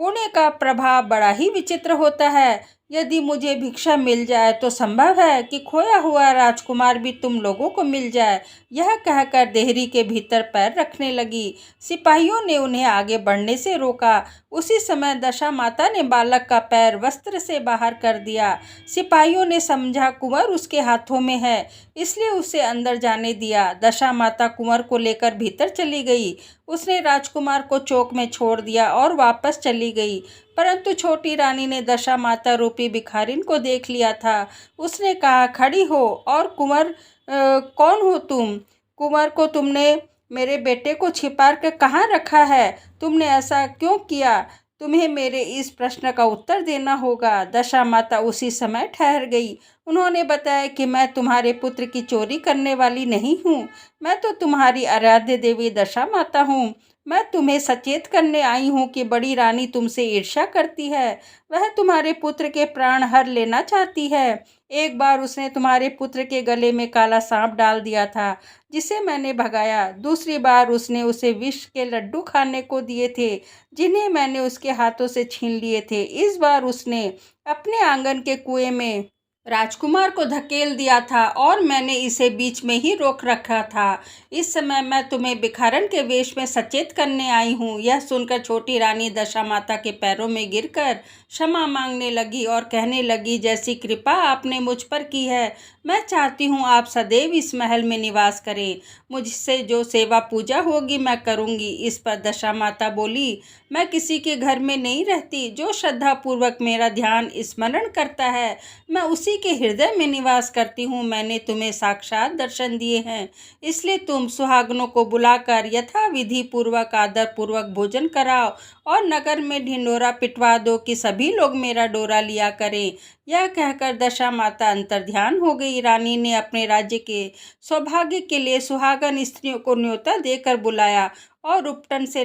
पुण्य का प्रभाव बड़ा ही विचित्र होता है। यदि मुझे भिक्षा मिल जाए तो संभव है कि खोया हुआ राजकुमार भी तुम लोगों को मिल जाए। यह कहकर देहरी के भीतर पैर रखने लगी। सिपाहियों ने उन्हें आगे बढ़ने से रोका। उसी समय दशा माता ने बालक का पैर वस्त्र से बाहर कर दिया। सिपाहियों ने समझा कुंवर उसके हाथों में है, इसलिए उसे अंदर जाने दिया। दशा माता कुंवर को लेकर भीतर चली गई। उसने राजकुमार को चौक में छोड़ दिया और वापस चली गई। परंतु छोटी रानी ने दशा माता रूपी भिखारिन को देख लिया था। उसने कहा, खड़ी हो और कुंवर कौन हो तुम? कुंवर को तुमने मेरे बेटे को छिपा कर कहाँ रखा है? तुमने ऐसा क्यों किया? तुम्हें मेरे इस प्रश्न का उत्तर देना होगा। दशा माता उसी समय ठहर गई। उन्होंने बताया कि मैं तुम्हारे पुत्र की चोरी करने वाली नहीं हूँ। मैं तो तुम्हारी आराध्य देवी दशा माता हूँ। मैं तुम्हें सचेत करने आई हूँ कि बड़ी रानी तुमसे ईर्ष्या करती है। वह तुम्हारे पुत्र के प्राण हर लेना चाहती है। एक बार उसने तुम्हारे पुत्र के गले में काला सांप डाल दिया था, जिसे मैंने भगाया। दूसरी बार उसने उसे विष के लड्डू खाने को दिए थे, जिन्हें मैंने उसके हाथों से छीन लिए थे। इस बार उसने अपने आंगन के कुएं में राजकुमार को धकेल दिया था और मैंने इसे बीच में ही रोक रखा था। इस समय मैं तुम्हें भिखारन के वेश में सचेत करने आई हूँ। यह सुनकर छोटी रानी दशा माता के पैरों में गिरकर क्षमा मांगने लगी और कहने लगी, जैसी कृपा आपने मुझ पर की है, मैं चाहती हूँ आप सदैव इस महल में निवास करें। मुझसे जो सेवा पूजा होगी मैं करूँगी। इस पर दशा माता बोली, मैं किसी के घर में नहीं रहती। जो श्रद्धापूर्वक मेरा ध्यान स्मरण करता है, मैं उसी के हृदय में निवास करती हूँ। मैंने तुम्हें साक्षात दर्शन दिए हैं, इसलिए तुम सुहागनों को बुलाकर यथा विधि पूर्वक आदर पूर्वक भोजन कराओ और नगर में ढिंढोरा पिटवा दो कि सभी लोग मेरा डोरा लिया करें। यह कहकर दशा माता अंतर्ध्यान हो गई। रानी ने अपने राज्य के सौभाग्य के लिए सुहागन स्त्रियों को न्योता देकर बुलाया और उपटन से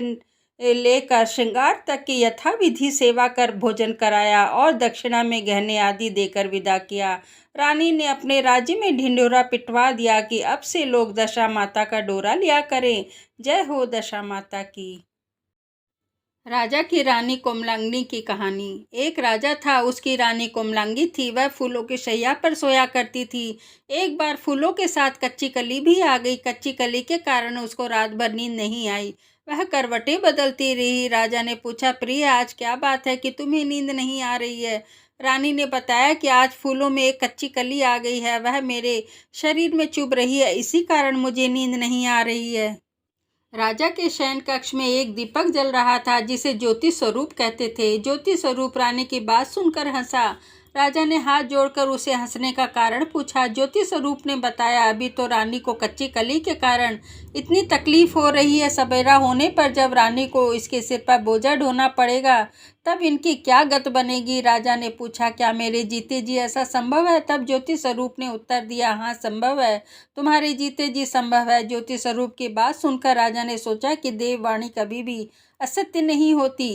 लेकर श्रृंगार तक की यथाविधि सेवा कर भोजन कराया और दक्षिणा में गहने आदि देकर विदा किया। रानी ने अपने राज्य में ढिंढोरा पिटवा दिया कि अब से लोग दशा माता का डोरा लिया करें। जय हो दशा माता की। राजा की रानी कोमलांगी की कहानी। एक राजा था, उसकी रानी कोमलांगी थी। वह फूलों की शैया पर सोया करती थी। एक बार फूलों के साथ कच्ची कली भी आ गई। कच्ची कली के कारण उसको रात भर नींद नहीं आई। वह करवटें बदलती रही। राजा ने पूछा, प्रिय, आज क्या बात है कि तुम्हें नींद नहीं आ रही है? रानी ने बताया कि आज फूलों में एक कच्ची कली आ गई है, वह मेरे शरीर में चुभ रही है, इसी कारण मुझे नींद नहीं आ रही है। राजा के शयन कक्ष में एक दीपक जल रहा था, जिसे ज्योति स्वरूप कहते थे। ज्योति स्वरूप रानी की बात सुनकर हंसा। राजा ने हाथ जोड़कर उसे हंसने का कारण पूछा। ज्योति स्वरूप ने बताया, अभी तो रानी को कच्ची कली के कारण इतनी तकलीफ हो रही है। सवेरा होने पर जब रानी को इसके सिर पर बोझा ढोना पड़ेगा, तब इनकी क्या गत बनेगी? राजा ने पूछा, क्या मेरे जीते जी ऐसा संभव है? तब ज्योति स्वरूप ने उत्तर दिया, हाँ संभव है, तुम्हारे जीते जी संभव है। ज्योति स्वरूप की बात सुनकर राजा ने सोचा कि देववाणी कभी भी असत्य नहीं होती।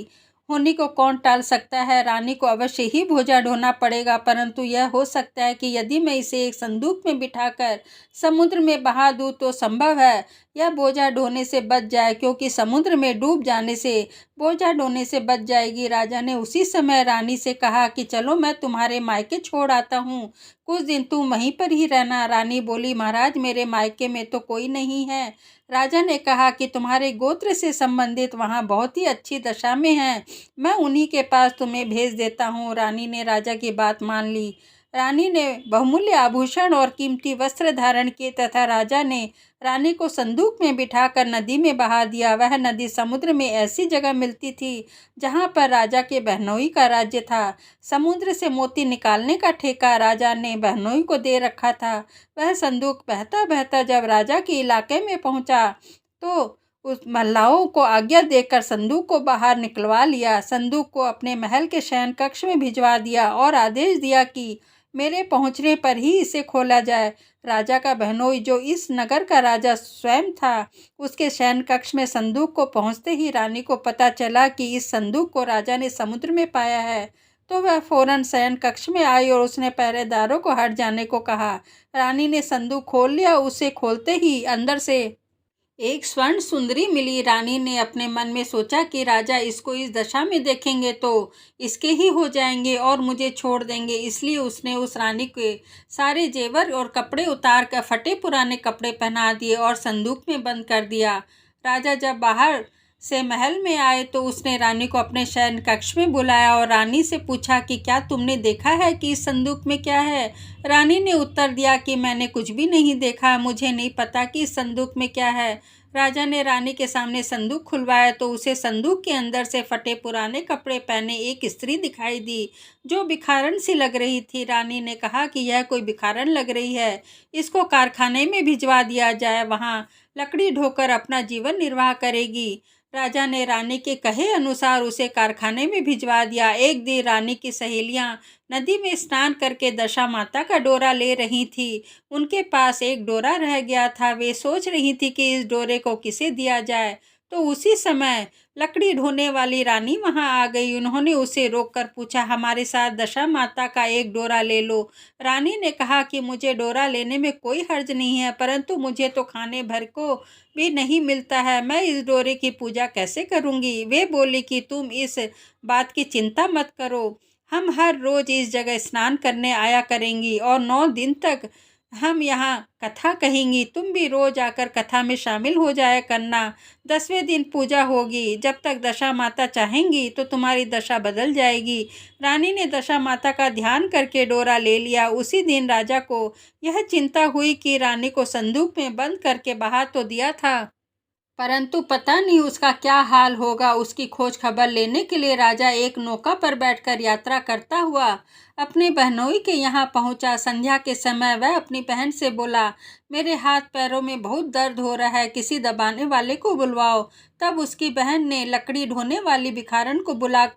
होनी को कौन टाल सकता है? रानी को अवश्य ही बोझा ढोना पड़ेगा, परंतु यह हो सकता है कि यदि मैं इसे एक संदूक में बिठाकर समुद्र में बहा दूं तो संभव है यह बोझा ढोने से बच जाए, क्योंकि समुद्र में डूब जाने से बोझा ढोने से बच जाएगी। राजा ने उसी समय रानी से कहा कि चलो मैं तुम्हारे मायके छोड़ आता हूँ, कुछ दिन तुम वहीं पर ही रहना। रानी बोली, महाराज, मेरे मायके में तो कोई नहीं है। राजा ने कहा कि तुम्हारे गोत्र से संबंधित वहाँ बहुत ही अच्छी दशा में हैं, मैं उन्हीं के पास तुम्हें भेज देता हूँ। रानी ने राजा की बात मान ली। रानी ने बहुमूल्य आभूषण और कीमती वस्त्र धारण किए तथा राजा ने रानी को संदूक में बिठाकर नदी में बहा दिया। वह नदी समुद्र में ऐसी जगह मिलती थी जहाँ पर राजा के बहनोई का राज्य था। समुद्र से मोती निकालने का ठेका राजा ने बहनोई को दे रखा था। वह संदूक बहता बहता जब राजा के इलाके में पहुँचा तो उस मल्लाहों को आज्ञा देकर संदूक को बाहर निकलवा लिया। संदूक को अपने महल के शयन कक्ष में भिजवा दिया और आदेश दिया कि मेरे पहुंचने पर ही इसे खोला जाए। राजा का बहनोई, जो इस नगर का राजा स्वयं था, उसके शयन कक्ष में संदूक को पहुंचते ही रानी को पता चला कि इस संदूक को राजा ने समुद्र में पाया है। तो वह फौरन शयन कक्ष में आई और उसने पहरेदारों को हट जाने को कहा। रानी ने संदूक खोल लिया। उसे खोलते ही अंदर से एक स्वर्ण सुंदरी मिली। रानी ने अपने मन में सोचा कि राजा इसको इस दशा में देखेंगे तो इसके ही हो जाएंगे और मुझे छोड़ देंगे। इसलिए उसने उस रानी के सारे जेवर और कपड़े उतार कर फटे पुराने कपड़े पहना दिए और संदूक में बंद कर दिया। राजा जब बाहर से महल में आए तो उसने रानी को अपने शयन कक्ष में बुलाया और रानी से पूछा कि क्या तुमने देखा है कि इस संदूक में क्या है। रानी ने उत्तर दिया कि मैंने कुछ भी नहीं देखा, मुझे नहीं पता कि इस संदूक में क्या है। राजा ने रानी के सामने संदूक खुलवाया तो उसे संदूक के अंदर से फटे पुराने कपड़े पहने एक स्त्री दिखाई दी जो भिखारन सी लग रही थी। रानी ने कहा कि यह कोई भिखारन लग रही है, इसको कारखाने में भिजवा दिया जाए, वहाँ लकड़ी ढोकर अपना जीवन निर्वाह करेगी। राजा ने रानी के कहे अनुसार उसे कारखाने में भिजवा दिया। एक दिन रानी की सहेलियां नदी में स्नान करके दशा माता का डोरा ले रही थी। उनके पास एक डोरा रह गया था। वे सोच रही थी कि इस डोरे को किसे दिया जाए। तो उसी समय लकड़ी ढोने वाली रानी वहां आ गई। उन्होंने उसे रोककर पूछा, हमारे साथ दशा माता का एक डोरा ले लो। रानी ने कहा कि मुझे डोरा लेने में कोई हर्ज नहीं है, परंतु मुझे तो खाने भर को भी नहीं मिलता है, मैं इस डोरे की पूजा कैसे करूंगी। वे बोली कि तुम इस बात की चिंता मत करो, हम हर रोज इस जगह स्नान करने आया करेंगी और 9 दिन तक हम यहाँ कथा कहेंगी। तुम भी रोज आकर कथा में शामिल हो जाया करना। 10वें दिन पूजा होगी। जब तक दशा माता चाहेंगी तो तुम्हारी दशा बदल जाएगी। रानी ने दशा माता का ध्यान करके डोरा ले लिया। उसी दिन राजा को यह चिंता हुई कि रानी को संदूक में बंद करके बहा तो दिया था, परंतु पता नहीं उसका क्या हाल होगा। उसकी खोज खबर लेने के लिए राजा एक नौका पर बैठकर यात्रा करता हुआ अपने बहनोई के यहाँ पहुँचा। संध्या के समय वह अपनी बहन से बोला, मेरे हाथ पैरों में बहुत दर्द हो रहा है, किसी दबाने वाले को बुलवाओ। तब उसकी बहन ने लकड़ी ढोने वाली भिखारन को बुला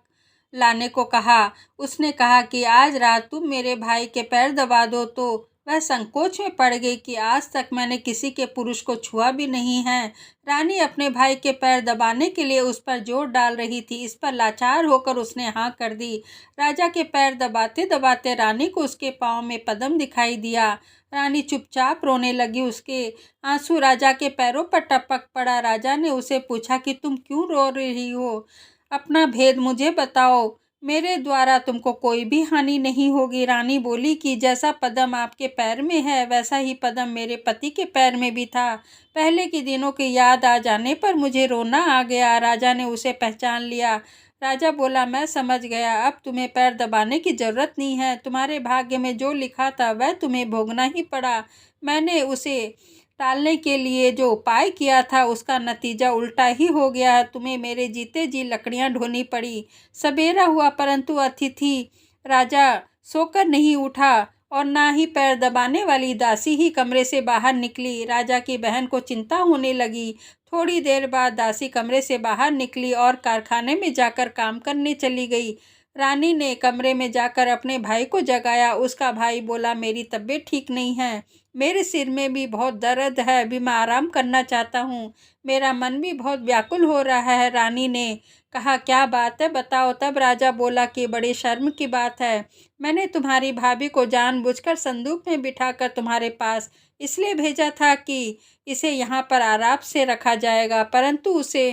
लाने को कहा। उसने कहा कि आज रात तुम मेरे भाई के पैर दबा दो। तो वह संकोच में पड़ गई कि आज तक मैंने किसी के पुरुष को छुआ भी नहीं है। रानी अपने भाई के पैर दबाने के लिए उस पर जोर डाल रही थी। इस पर लाचार होकर उसने हाँ कर दी। राजा के पैर दबाते दबाते रानी को उसके पाँव में पद्म दिखाई दिया। रानी चुपचाप रोने लगी। उसके आंसू राजा के पैरों पर टपक पड़ा। राजा ने उसे पूछा कि तुम क्यों रो रही हो, अपना भेद मुझे बताओ, मेरे द्वारा तुमको कोई भी हानि नहीं होगी। रानी बोली कि जैसा पद्म आपके पैर में है वैसा ही पद्म मेरे पति के पैर में भी था। पहले के दिनों की याद आ जाने पर मुझे रोना आ गया। राजा ने उसे पहचान लिया। राजा बोला, मैं समझ गया, अब तुम्हें पैर दबाने की जरूरत नहीं है। तुम्हारे भाग्य में जो लिखा था वह तुम्हें भोगना ही पड़ा। मैंने उसे टालने के लिए जो उपाय किया था उसका नतीजा उल्टा ही हो गया है। तुम्हें मेरे जीते जी लकड़ियां ढोनी पड़ी। सवेरा हुआ परंतु अतिथि राजा सोकर नहीं उठा और ना ही पैर दबाने वाली दासी ही कमरे से बाहर निकली। राजा की बहन को चिंता होने लगी। थोड़ी देर बाद दासी कमरे से बाहर निकली और कारखाने में जाकर काम करने चली गई। रानी ने कमरे में जाकर अपने भाई को जगाया। उसका भाई बोला, मेरी तबीयत ठीक नहीं है, मेरे सिर में भी बहुत दर्द है, अभी मैं आराम करना चाहता हूँ, मेरा मन भी बहुत व्याकुल हो रहा है। रानी ने कहा, क्या बात है, बताओ। तब राजा बोला कि बड़ी शर्म की बात है, मैंने तुम्हारी भाभी को जानबूझकर संदूक में बिठाकर तुम्हारे पास इसलिए भेजा था कि इसे यहाँ पर आराम से रखा जाएगा, परंतु उसे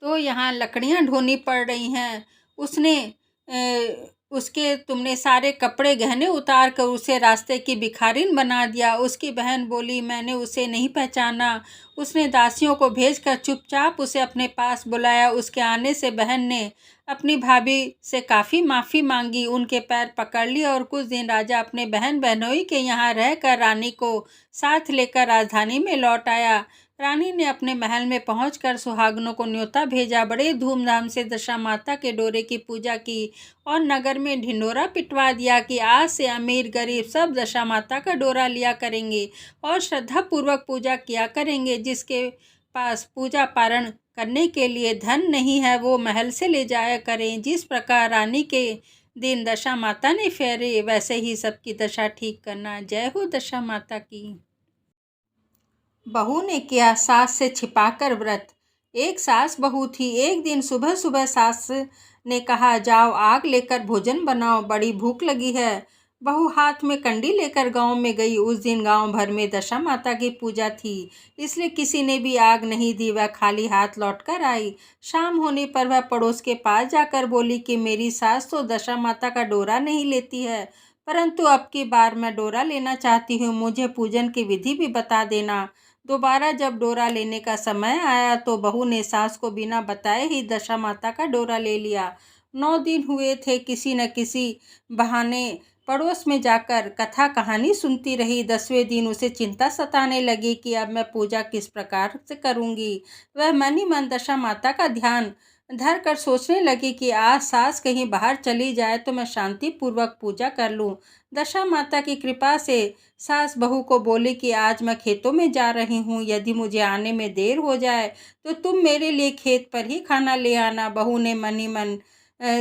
तो यहाँ लकड़ियाँ ढोनी पड़ रही हैं। उसने उसके तुमने सारे कपड़े गहने उतार कर उसे रास्ते की भिखारिन बना दिया। उसकी बहन बोली, मैंने उसे नहीं पहचाना। उसने दासियों को भेजकर चुपचाप उसे अपने पास बुलाया। उसके आने से बहन ने अपनी भाभी से काफ़ी माफ़ी मांगी, उनके पैर पकड़ लिए और कुछ दिन राजा अपने बहन बहनोई के यहाँ रहकर रानी को साथ लेकर राजधानी में लौट आया। रानी ने अपने महल में पहुंचकर सुहागनों को न्योता भेजा। बड़े धूमधाम से दशा माता के डोरे की पूजा की और नगर में ढिंढोरा पिटवा दिया कि आज से अमीर गरीब सब दशा माता का डोरा लिया करेंगे और श्रद्धा पूर्वक पूजा किया करेंगे। जिसके पास पूजा पारण करने के लिए धन नहीं है वो महल से ले जाया करें। जिस प्रकार रानी के दिन दशा माता ने फेरे, वैसे ही सबकी दशा ठीक करना। जय हो दशा माता की। बहू ने किया सास से छिपाकर व्रत। एक सास बहू थी। एक दिन सुबह सुबह सास ने कहा, जाओ आग लेकर भोजन बनाओ, बड़ी भूख लगी है। बहू हाथ में कंडी लेकर गांव में गई। उस दिन गांव भर में दशा माता की पूजा थी, इसलिए किसी ने भी आग नहीं दी। वह खाली हाथ लौटकर आई। शाम होने पर वह पड़ोस के पास जाकर बोली कि मेरी सास तो दशा माता का डोरा नहीं लेती है, परंतु अब की बार मैं डोरा लेना चाहती हूँ। मुझे पूजन की विधि भी बता देना। दोबारा जब डोरा लेने का समय आया तो बहू ने सास को बिना बताए ही दशा माता का डोरा ले लिया। 9 दिन हुए थे। किसी न किसी बहाने पड़ोस में जाकर कथा कहानी सुनती रही। 10वें दिन उसे चिंता सताने लगी कि अब मैं पूजा किस प्रकार से करूंगी। वह मन ही मन दशा माता का ध्यान धर कर सोचने लगी कि आज सास कहीं बाहर चली जाए तो मैं शांति पूर्वक पूजा कर लूं। दशा माता की कृपा से सास बहू को बोली कि आज मैं खेतों में जा रही हूँ, यदि मुझे आने में देर हो जाए तो तुम मेरे लिए खेत पर ही खाना ले आना। बहू ने मन ही मन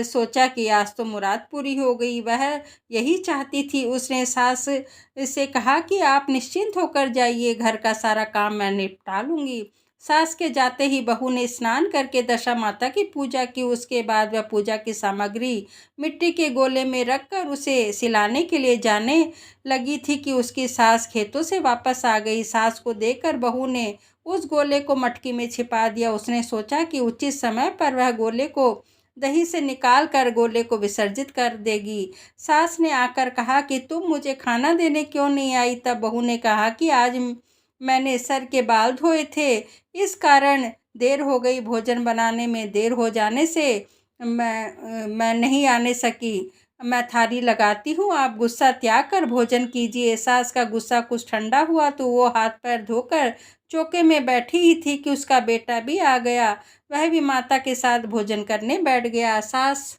सोचा कि आज तो मुराद पूरी हो गई। वह यही चाहती थी। उसने सास से कहा कि आप निश्चिंत होकर जाइए, घर का सारा काम मैं निपटा लूँगी। सास के जाते ही बहू ने स्नान करके दशा माता की पूजा की। उसके बाद वह पूजा की सामग्री मिट्टी के गोले में रखकर उसे सिलाने के लिए जाने लगी थी कि उसकी सास खेतों से वापस आ गई। सास को देखकर बहू ने उस गोले को मटकी में छिपा दिया। उसने सोचा कि उचित समय पर वह गोले को दही से निकाल कर गोले को विसर्जित कर देगी। सास ने आकर कहा कि तुम मुझे खाना देने क्यों नहीं आई। तब बहू ने कहा कि आज मैंने सर के बाल धोए थे, इस कारण देर हो गई। भोजन बनाने में देर हो जाने से मैं नहीं आने सकी। मैं थाली लगाती हूँ, आप गुस्सा त्याग कर भोजन कीजिए। सास का गुस्सा कुछ ठंडा हुआ तो वो हाथ पैर धोकर चौके में बैठी ही थी कि उसका बेटा भी आ गया। वह भी माता के साथ भोजन करने बैठ गया। सास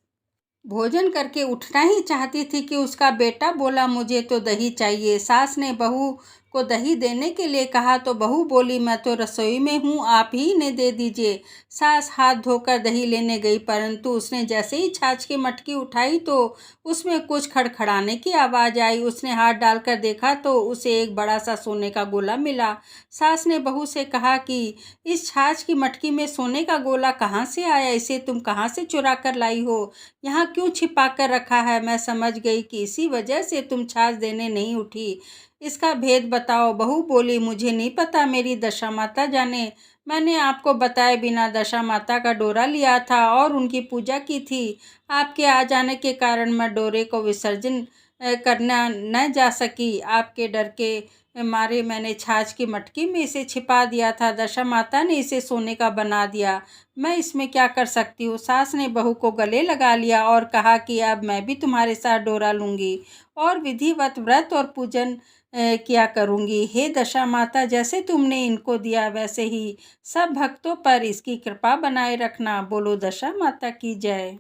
भोजन करके उठना ही चाहती थी कि उसका बेटा बोला, मुझे तो दही चाहिए। सास ने बहू को दही देने के लिए कहा तो बहू बोली, मैं तो रसोई में हूँ, आप ही इन्हें दे दीजिए। सास हाथ धोकर दही लेने गई, परंतु उसने जैसे ही छाछ की मटकी उठाई तो उसमें कुछ खड़खड़ाने की आवाज़ आई। उसने हाथ डालकर देखा तो उसे एक बड़ा सा सोने का गोला मिला। सास ने बहू से कहा कि इस छाछ की मटकी में सोने का गोला कहाँ से आया, इसे तुम कहाँ से चुरा कर लाई हो, यहाँ क्यों छिपा कर रखा है। मैं समझ गई कि इसी वजह से तुम छाछ देने नहीं उठी, इसका भेद बताओ। बहू बोली, मुझे नहीं पता, मेरी दशा माता जाने। मैंने आपको बताए बिना दशा माता का डोरा लिया था और उनकी पूजा की थी। आपके आ जाने के कारण मैं डोरे को विसर्जन करना न जा सकी। आपके डर के मारे मैंने छाछ की मटकी में इसे छिपा दिया था। दशा माता ने इसे सोने का बना दिया, मैं इसमें क्या कर सकती हूँ। सास ने बहू को गले लगा लिया और कहा कि अब मैं भी तुम्हारे साथ डोरा लूँगी और विधिवत व्रत और पूजन किया करूँगी। हे दशा माता, जैसे तुमने इनको दिया वैसे ही सब भक्तों पर इसकी कृपा बनाए रखना। बोलो दशा माता की जय।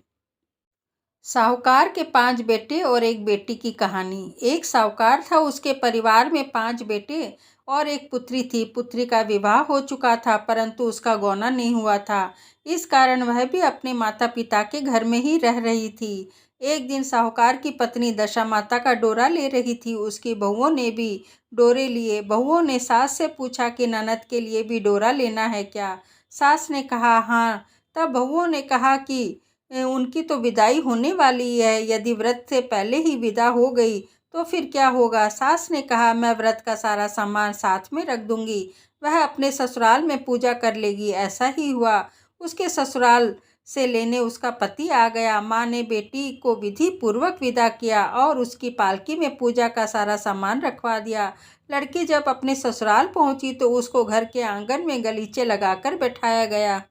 साहूकार के 5 बेटे और एक बेटी की कहानी। एक साहूकार था, उसके परिवार में 5 बेटे और एक पुत्री थी। पुत्री का विवाह हो चुका था, परंतु उसका गौना नहीं हुआ था। इस कारण वह भी अपने माता पिता के घर में ही रह रही थी। एक दिन साहूकार की पत्नी दशा माता का डोरा ले रही थी। उसकी बहुओं ने भी डोरे लिए। बहुओं ने सास से पूछा कि ननद के लिए भी डोरा लेना है क्या। सास ने कहा हाँ। तब बहुओं ने कहा कि उनकी तो विदाई होने वाली है, यदि व्रत से पहले ही विदा हो गई तो फिर क्या होगा। सास ने कहा, मैं व्रत का सारा सामान साथ में रख दूंगी, वह अपने ससुराल में पूजा कर लेगी। ऐसा ही हुआ। उसके ससुराल से लेने उसका पति आ गया। माँ ने बेटी को विधि पूर्वक विदा किया और उसकी पालकी में पूजा का सारा सामान रखवा दिया। लड़की जब अपने ससुराल पहुंची तो उसको घर के आंगन में गलीचे लगाकर बैठाया गया।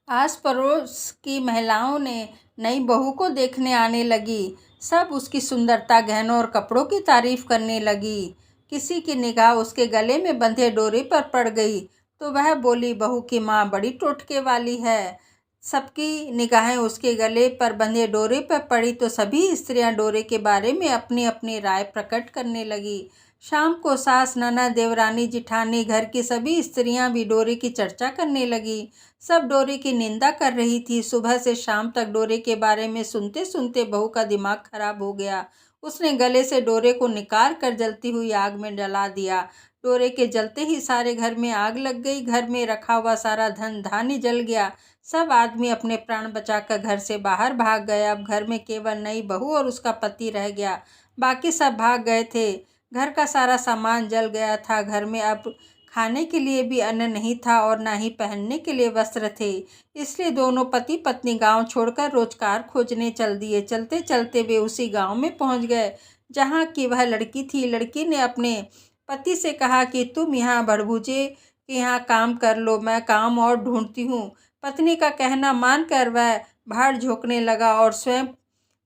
आस पड़ोस की महिलाओं ने नई बहू को देखने आने लगी। सब उसकी सुंदरता, गहनों और कपड़ों की तारीफ करने लगी। किसी की निगाह उसके गले में बंधे डोरे पर पड़ गई तो वह बोली, बहू की माँ बड़ी टोटके वाली है। सबकी निगाहें उसके गले पर बंधे डोरे पर पड़ी तो सभी स्त्रियां डोरे के बारे में अपनी अपनी राय प्रकट करने लगी। शाम को सास, ननद, देवरानी, जिठानी, घर की सभी स्त्रियां भी डोरे की चर्चा करने लगी। सब डोरे की निंदा कर रही थी। सुबह से शाम तक डोरे के बारे में सुनते सुनते बहू का दिमाग खराब हो गया। उसने गले से डोरे को निकाल कर जलती हुई आग में जला दिया। डोरे के जलते ही सारे घर में आग लग गई। घर में रखा हुआ सारा धन धान्य जल गया। सब आदमी अपने प्राण बचाकर घर से बाहर भाग गए। अब घर में केवल नई बहू और उसका पति रह गया। बाकी सब भाग गए थे। घर का सारा सामान जल गया था। घर में अब खाने के लिए भी अन्न नहीं था और ना ही पहनने के लिए वस्त्र थे। इसलिए दोनों पति पत्नी गांव छोड़कर रोजगार खोजने चल दिए। चलते चलते वे उसी गांव में पहुंच गए जहां की वह लड़की थी। लड़की ने अपने पति से कहा कि तुम यहाँ बड़भुजे के यहाँ काम कर लो, मैं काम और ढूंढती हूँ। पत्नी का कहना मानकर वह भाड़ झोंकने लगा और स्वयं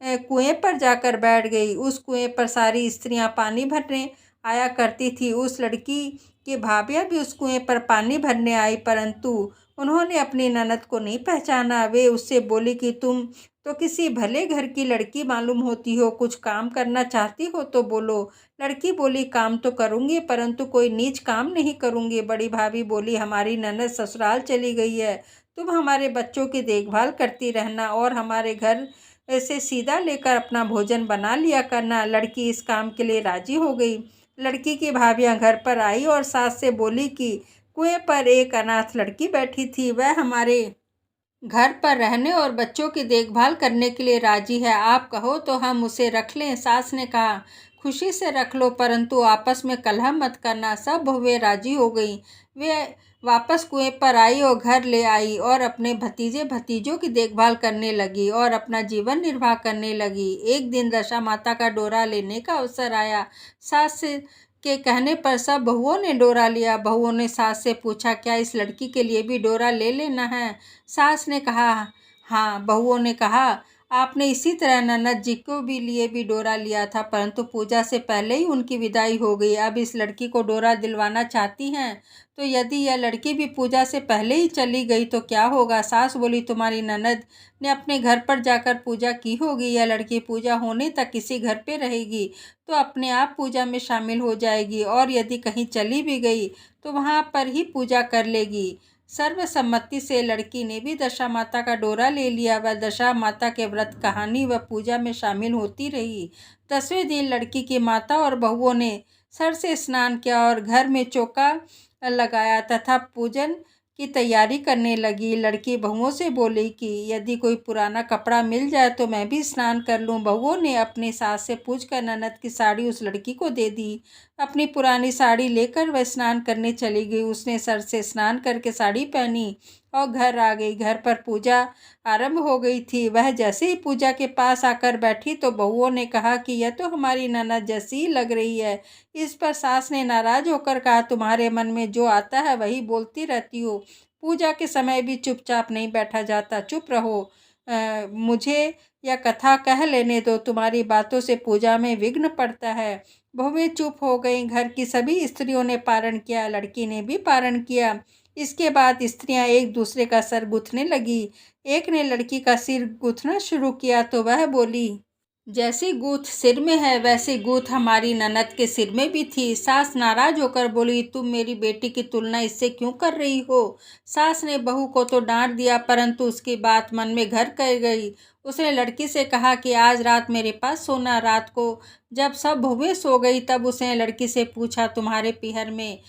कुएं पर जाकर बैठ गई। उस कुएं पर सारी स्त्रियां पानी भरने आया करती थी। उस लड़की की भाभियां भी उस कुएं पर पानी भरने आई, परंतु उन्होंने अपनी ननद को नहीं पहचाना। वे उससे बोली कि तुम तो किसी भले घर की लड़की मालूम होती हो, कुछ काम करना चाहती हो तो बोलो। लड़की बोली, काम तो करूंगी परंतु कोई नीच काम नहीं करूंगी। बड़ी भाभी बोली, हमारी ननद ससुराल चली गई है, तुम हमारे बच्चों की देखभाल करती रहना और हमारे घर से सीधा लेकर अपना भोजन बना लिया करना। लड़की इस काम के लिए राजी हो गई। लड़की की भाभियां घर पर आई और सास से बोली कि कुएं पर एक अनाथ लड़की बैठी थी, वह हमारे घर पर रहने और बच्चों की देखभाल करने के लिए राजी है। आप कहो तो हम उसे रख लें। सास ने कहा, खुशी से रख लो, परंतु आपस में कलह मत करना। सब बहुएं राजी हो गईं। वे वापस कुएं पर आई और घर ले आई और अपने भतीजे भतीजों की देखभाल करने लगी और अपना जीवन निर्वाह करने लगी। एक दिन दशा माता का डोरा लेने का अवसर आया। सास के कहने पर सब बहुओं ने डोरा लिया। बहुओं ने सास से पूछा, क्या इस लड़की के लिए भी डोरा ले लेना है? सास ने कहा, हाँ। बहुओं ने कहा, आपने इसी तरह ननद जी को भी लिए भी डोरा लिया था, परंतु पूजा से पहले ही उनकी विदाई हो गई। अब इस लड़की को डोरा दिलवाना चाहती हैं तो यदि यह लड़की भी पूजा से पहले ही चली गई तो क्या होगा? सास बोली, तुम्हारी ननद ने अपने घर पर जाकर पूजा की होगी। यह लड़की पूजा होने तक किसी घर पे रहेगी तो अपने आप पूजा में शामिल हो जाएगी और यदि कहीं चली भी गई तो वहाँ पर ही पूजा कर लेगी। सर्वसम्मति से लड़की ने भी दशा माता का डोरा ले लिया। वह दशा माता के व्रत, कहानी व पूजा में शामिल होती रही। 10वें दिन लड़की की माता और बहुओं ने सर से स्नान किया और घर में चौका लगाया तथा पूजन की तैयारी करने लगी। लड़की बहुओं से बोली कि यदि कोई पुराना कपड़ा मिल जाए तो मैं भी स्नान कर लूं। बहुओं ने अपनी सास से पूछकर ननद की साड़ी उस लड़की को दे दी। अपनी पुरानी साड़ी लेकर वह स्नान करने चली गई। उसने सर से स्नान करके साड़ी पहनी और घर आ गई। घर पर पूजा आरंभ हो गई थी। वह जैसे ही पूजा के पास आकर बैठी तो बहुओं ने कहा कि यह तो हमारी ननद जैसी ही लग रही है। इस पर सास ने नाराज होकर कहा, तुम्हारे मन में जो आता है वही बोलती रहती हो। पूजा के समय भी चुपचाप नहीं बैठा जाता। चुप रहो, मुझे यह कथा कह लेने दो। तुम्हारी बातों से पूजा में विघ्न पड़ता है। बहुएं चुप हो गईं। घर की सभी स्त्रियों ने पारण किया। लड़की ने भी पारण किया। इसके बाद स्त्रियां एक दूसरे का सर गूंथने लगी। एक ने लड़की का सिर गूंथना शुरू किया तो वह बोली, जैसी गूंथ सिर में है वैसी गूंथ हमारी ननद के सिर में भी थी। सास नाराज होकर बोली, तुम मेरी बेटी की तुलना इससे क्यों कर रही हो? सास ने बहू को तो डांट दिया परंतु उसकी बात मन में घर कर गई। उसने लड़की से कहा कि आज रात मेरे पास सोना। रात को जब सब बहुएं सो गई तब उसने लड़की से पूछा, तुम्हारे पीहर में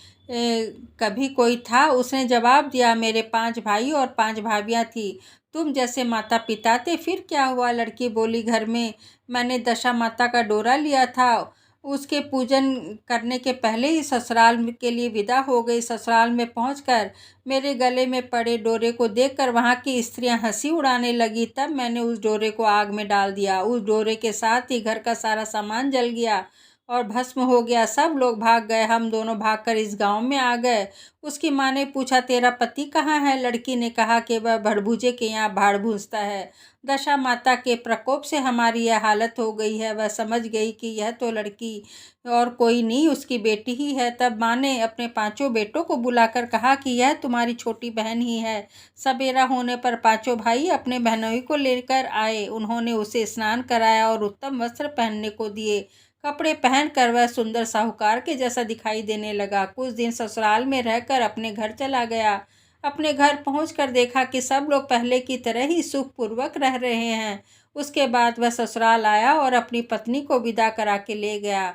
कभी कोई था? उसने जवाब दिया, मेरे 5 भाई और 5 भाभियां थी। तुम जैसे माता पिता थे। फिर क्या हुआ? लड़की बोली, घर में मैंने दशा माता का डोरा लिया था। उसके पूजन करने के पहले ही ससुराल के लिए विदा हो गई। ससुराल में पहुंचकर मेरे गले में पड़े डोरे को देखकर वहां की स्त्रियां हंसी उड़ाने लगी। तब मैंने उस डोरे को आग में डाल दिया। उस डोरे के साथ ही घर का सारा सामान जल गया और भस्म हो गया। सब लोग भाग गए। हम दोनों भागकर इस गांव में आ गए। उसकी माँ ने पूछा, तेरा पति कहाँ है? लड़की ने कहा कि वह भड़भूजे के यहाँ भाड़ भूंजता है। दशा माता के प्रकोप से हमारी यह हालत हो गई है। वह समझ गई कि यह तो लड़की और कोई नहीं, उसकी बेटी ही है। तब माँ ने अपने 5 बेटों को बुलाकर कहा कि यह तुम्हारी छोटी बहन ही है। सवेरा होने पर 5 भाई अपने बहनोई को लेकर आए। उन्होंने उसे स्नान कराया और उत्तम वस्त्र पहनने को दिए। कपड़े पहनकर वह सुंदर साहूकार के जैसा दिखाई देने लगा। कुछ दिन ससुराल में रहकर अपने घर चला गया। अपने घर पहुंचकर देखा कि सब लोग पहले की तरह ही सुखपूर्वक रह रहे हैं। उसके बाद वह ससुराल आया और अपनी पत्नी को विदा करा के ले गया।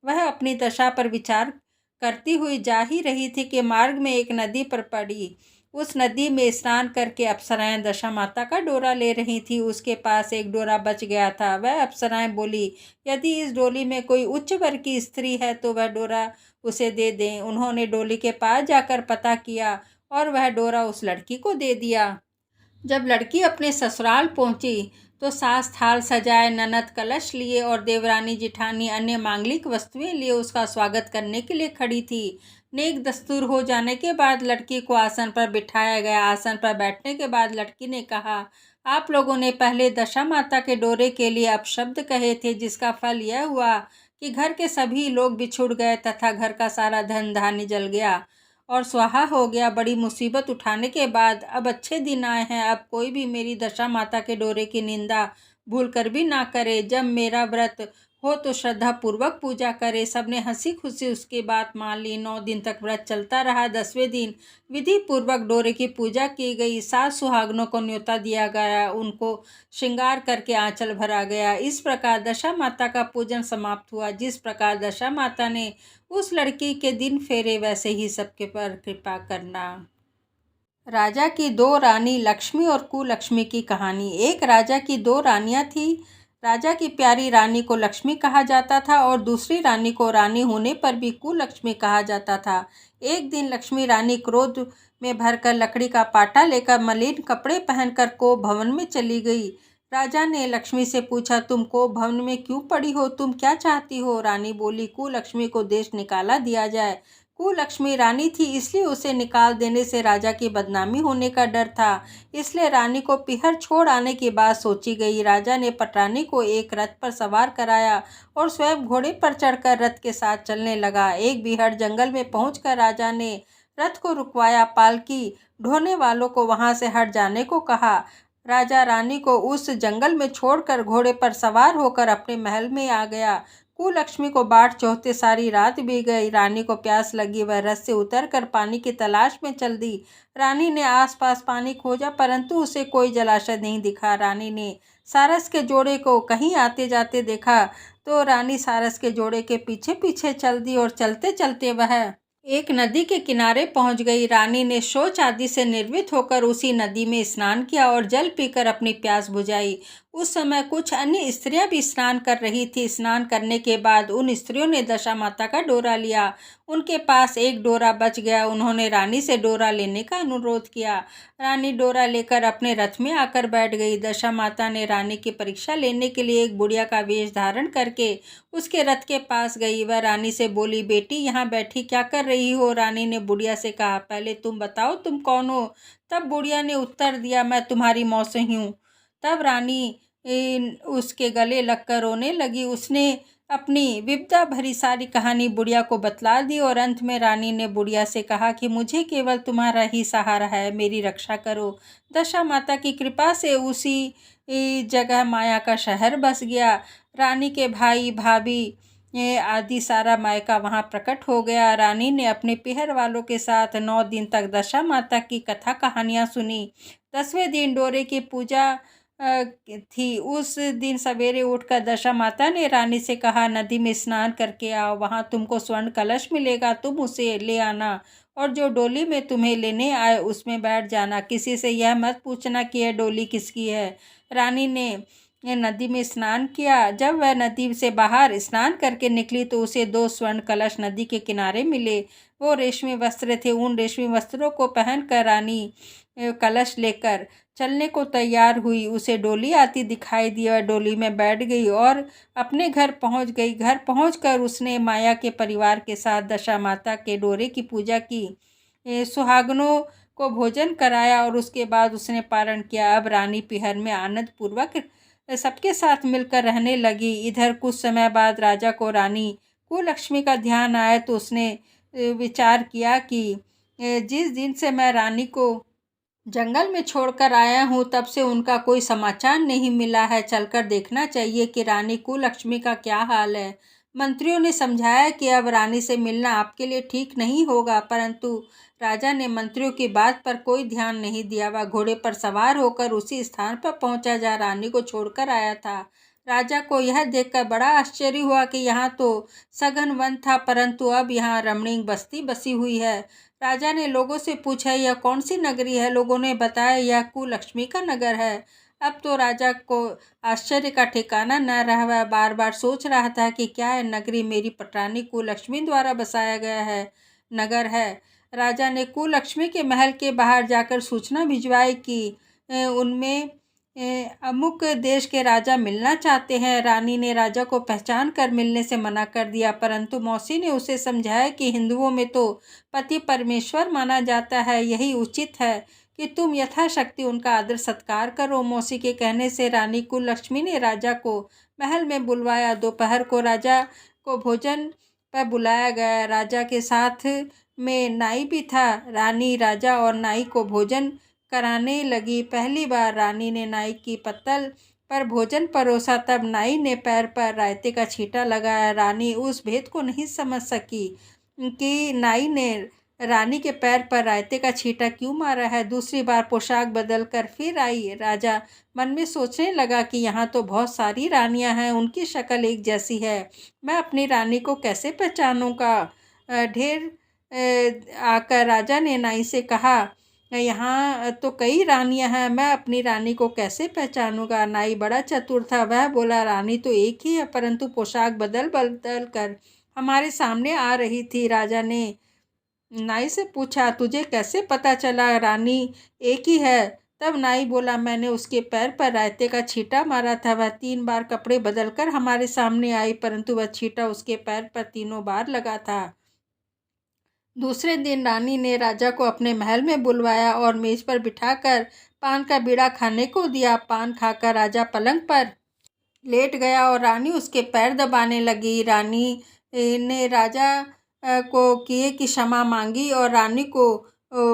वह अपनी दशा पर विचार करती हुई जा ही रही थी कि मार्ग में एक नदी पर पड़ी। उस नदी में स्नान करके अप्सराएं दशा माता का डोरा ले रही थी। उसके पास एक डोरा बच गया था। वह अप्सराएं बोली, यदि इस डोली में कोई उच्च वर्ग की स्त्री है तो वह डोरा उसे दे दें। उन्होंने डोली के पास जाकर पता किया और वह डोरा उस लड़की को दे दिया। जब लड़की अपने ससुराल पहुंची तो सास थाल सजाए, ननद कलश लिए और देवरानी जिठानी अन्य मांगलिक वस्तुएं लिए उसका स्वागत करने के लिए खड़ी थी। नेक दस्तूर हो जाने के बाद लड़की को आसन पर बिठाया गया। आसन पर बैठने के बाद लड़की ने कहा, आप लोगों ने पहले दशा माता के डोरे के लिए अपशब्द कहे थे, जिसका फल यह हुआ कि घर के सभी लोग बिछुड़ गए तथा घर का सारा धन धान्य जल गया और स्वाहा हो गया। बड़ी मुसीबत उठाने के बाद अब अच्छे दिन आए हैं। अब कोई भी मेरी दशा माता के डोरे की निंदा भूल कर भी ना करे। जब मेरा व्रत हो तो श्रद्धा पूर्वक पूजा करे। सबने हंसी खुशी उसकी बात मान ली। 9 दिन तक व्रत चलता रहा। 10वें दिन विधि पूर्वक डोरे की पूजा की गई। 7 सुहागनों को न्योता दिया गया। उनको श्रृंगार करके आंचल भरा गया। इस प्रकार दशा माता का पूजन समाप्त हुआ। जिस प्रकार दशा माता ने उस लड़की के दिन फेरे, वैसे ही सबके पर कृपा करना। राजा की 2 रानी लक्ष्मी और कुलक्ष्मी की कहानी। एक राजा की 2 रानियां थी। राजा की प्यारी रानी को लक्ष्मी कहा जाता था और दूसरी रानी को रानी होने पर भी कुलक्ष्मी कहा जाता था। एक दिन लक्ष्मी रानी क्रोध में भरकर लकड़ी का पाटा लेकर मलिन कपड़े पहनकर कोप भवन में चली गई। राजा ने लक्ष्मी से पूछा, तुम कोप भवन में क्यों पड़ी हो? तुम क्या चाहती हो? रानी बोली, कुलक्ष्मी को देश निकाला दिया जाए। कुलक्ष्मी रानी थी, इसलिए उसे निकाल देने से राजा की बदनामी होने का डर था। इसलिए रानी को पीहर छोड़ आने की बात सोची गई। राजा ने पटरानी को एक रथ पर सवार कराया और स्वयं घोड़े पर चढ़कर रथ के साथ चलने लगा। एक बीहड़ जंगल में पहुंचकर राजा ने रथ को रुकवाया। पालकी ढोने वालों को वहां से हट जाने को कहा। राजा रानी को उस जंगल में छोड़कर घोड़े पर सवार होकर अपने महल में आ गया। कुलक्ष्मी को बाट चौथे सारी रात बीत गई। रानी को प्यास लगी। वह रथ से उतरकर पानी की तलाश में चल दी। रानी ने आसपास पानी खोजा परंतु उसे कोई जलाशय नहीं दिखा। रानी ने सारस के जोड़े को कहीं आते जाते देखा तो रानी सारस के जोड़े के पीछे पीछे चल दी और चलते चलते वह एक नदी के किनारे पहुंच गई। रानी ने शौच आदि से निर्वित होकर उसी नदी में स्नान किया और जल पीकर अपनी प्यास बुझाई। उस समय कुछ अन्य स्त्रियां भी स्नान कर रही थी। स्नान करने के बाद उन स्त्रियों ने दशा माता का डोरा लिया। उनके पास एक डोरा बच गया। उन्होंने रानी से डोरा लेने का अनुरोध किया। रानी डोरा लेकर अपने रथ में आकर बैठ गई। दशा माता ने रानी की परीक्षा लेने के लिए एक बुढ़िया का वेश धारण करके उसके रथ के पास गई। वह रानी से बोली, बेटी यहाँ बैठी क्या कर रही हो? रानी ने बुढ़िया से कहा, पहले तुम बताओ तुम कौन हो? तब बुढ़िया ने उत्तर दिया, मैं तुम्हारी मौसी हूँ। तब रानी उसके गले लगकर रोने लगी। उसने अपनी विपदा भरी सारी कहानी बुढ़िया को बतला दी और अंत में रानी ने बुढ़िया से कहा कि मुझे केवल तुम्हारा ही सहारा है, मेरी रक्षा करो। दशा माता की कृपा से उसी जगह माया का शहर बस गया। रानी के भाई भाभी आदि सारा मायका वहाँ प्रकट हो गया। रानी ने अपने पीहर वालों के साथ 9 दिन तक दशा माता की कथा कहानियाँ सुनी। 10वें दिन डोरे की पूजा थी। उस दिन सवेरे उठकर दशा माता ने रानी से कहा, नदी में स्नान करके आओ, वहाँ तुमको स्वर्ण कलश मिलेगा, तुम उसे ले आना और जो डोली में तुम्हें लेने आए उसमें बैठ जाना। किसी से यह मत पूछना कि यह डोली किसकी है। रानी ने नदी में स्नान किया। जब वह नदी से बाहर स्नान करके निकली तो उसे 2 स्वर्ण कलश नदी के किनारे मिले। वो रेशमी वस्त्र थे। उन रेशमी वस्त्रों को पहनकर रानी कलश लेकर चलने को तैयार हुई। उसे डोली आती दिखाई दी। वह डोली में बैठ गई और अपने घर पहुंच गई। घर पहुंचकर उसने माया के परिवार के साथ दशा माता के डोरे की पूजा की, सुहागनों को भोजन कराया और उसके बाद उसने पारण किया। अब रानी पिहर में आनंद पूर्वक सबके साथ मिलकर रहने लगी। इधर कुछ समय बाद राजा को रानी कुलक्ष्मी का ध्यान आया तो उसने विचार किया कि जिस दिन से मैं रानी को जंगल में छोड़कर आया हूँ तब से उनका कोई समाचार नहीं मिला है। चलकर देखना चाहिए कि रानी कुलक्ष्मी का क्या हाल है। मंत्रियों ने समझाया कि अब रानी से मिलना आपके लिए ठीक नहीं होगा, परंतु राजा ने मंत्रियों की बात पर कोई ध्यान नहीं दिया। वह घोड़े पर सवार होकर उसी स्थान पर पहुंचा जहाँ रानी को छोड़कर आया था। राजा को यह देखकर बड़ा आश्चर्य हुआ कि यहाँ तो सघन वन था, परंतु अब यहाँ रमणीक बस्ती बसी हुई है। राजा ने लोगों से पूछा, यह कौन सी नगरी है? लोगों ने बताया, यह कुलक्ष्मी का नगर है। अब तो राजा को आश्चर्य का ठिकाना न रहा। वह बार बार सोच रहा था कि क्या यह नगरी मेरी पटरानी कुलक्ष्मी द्वारा बसाया गया है नगर है। राजा ने कुलक्ष्मी के महल के बाहर जाकर सूचना भिजवाई कि उनमें अमुक देश के राजा मिलना चाहते हैं। रानी ने राजा को पहचान कर मिलने से मना कर दिया, परंतु मौसी ने उसे समझाया कि हिंदुओं में तो पति परमेश्वर माना जाता है, यही उचित है कि तुम यथाशक्ति उनका आदर सत्कार करो। मौसी के कहने से रानी कुलक्ष्मी ने राजा को महल में बुलवाया। दोपहर को राजा को भोजन पर बुलाया गया। राजा के साथ में नाई भी था। रानी राजा और नाई को भोजन कराने लगी। पहली बार रानी ने नाई की पत्तल पर भोजन परोसा, तब नाई ने पैर पर रायते का छींटा लगाया। रानी उस भेद को नहीं समझ सकी कि नाई ने रानी के पैर पर रायते का छींटा क्यों मारा है। दूसरी बार पोशाक बदल कर फिर आई। राजा मन में सोचने लगा कि यहाँ तो बहुत सारी रानियाँ हैं, उनकी शक्ल एक जैसी है, मैं अपनी रानी को कैसे पहचानूंगा। ढेर आकर राजा ने नाई से कहा, यहाँ तो कई रानियां हैं, मैं अपनी रानी को कैसे पहचानूंगा। नाई बड़ा चतुर था। वह बोला, रानी तो एक ही है, परंतु पोशाक बदल बदल कर हमारे सामने आ रही थी। राजा ने नाई से पूछा, तुझे कैसे पता चला रानी एक ही है? तब नाई बोला, मैंने उसके पैर पर रायते का छींटा मारा था। वह 3 बार कपड़े बदलकर हमारे सामने आई, परंतु वह छींटा उसके पैर पर तीनों बार लगा था। दूसरे दिन रानी ने राजा को अपने महल में बुलवाया और मेज पर बिठाकर पान का बीड़ा खाने को दिया। पान खाकर राजा पलंग पर लेट गया और रानी उसके पैर दबाने लगी। रानी ने राजा को किए की क्षमा मांगी और रानी को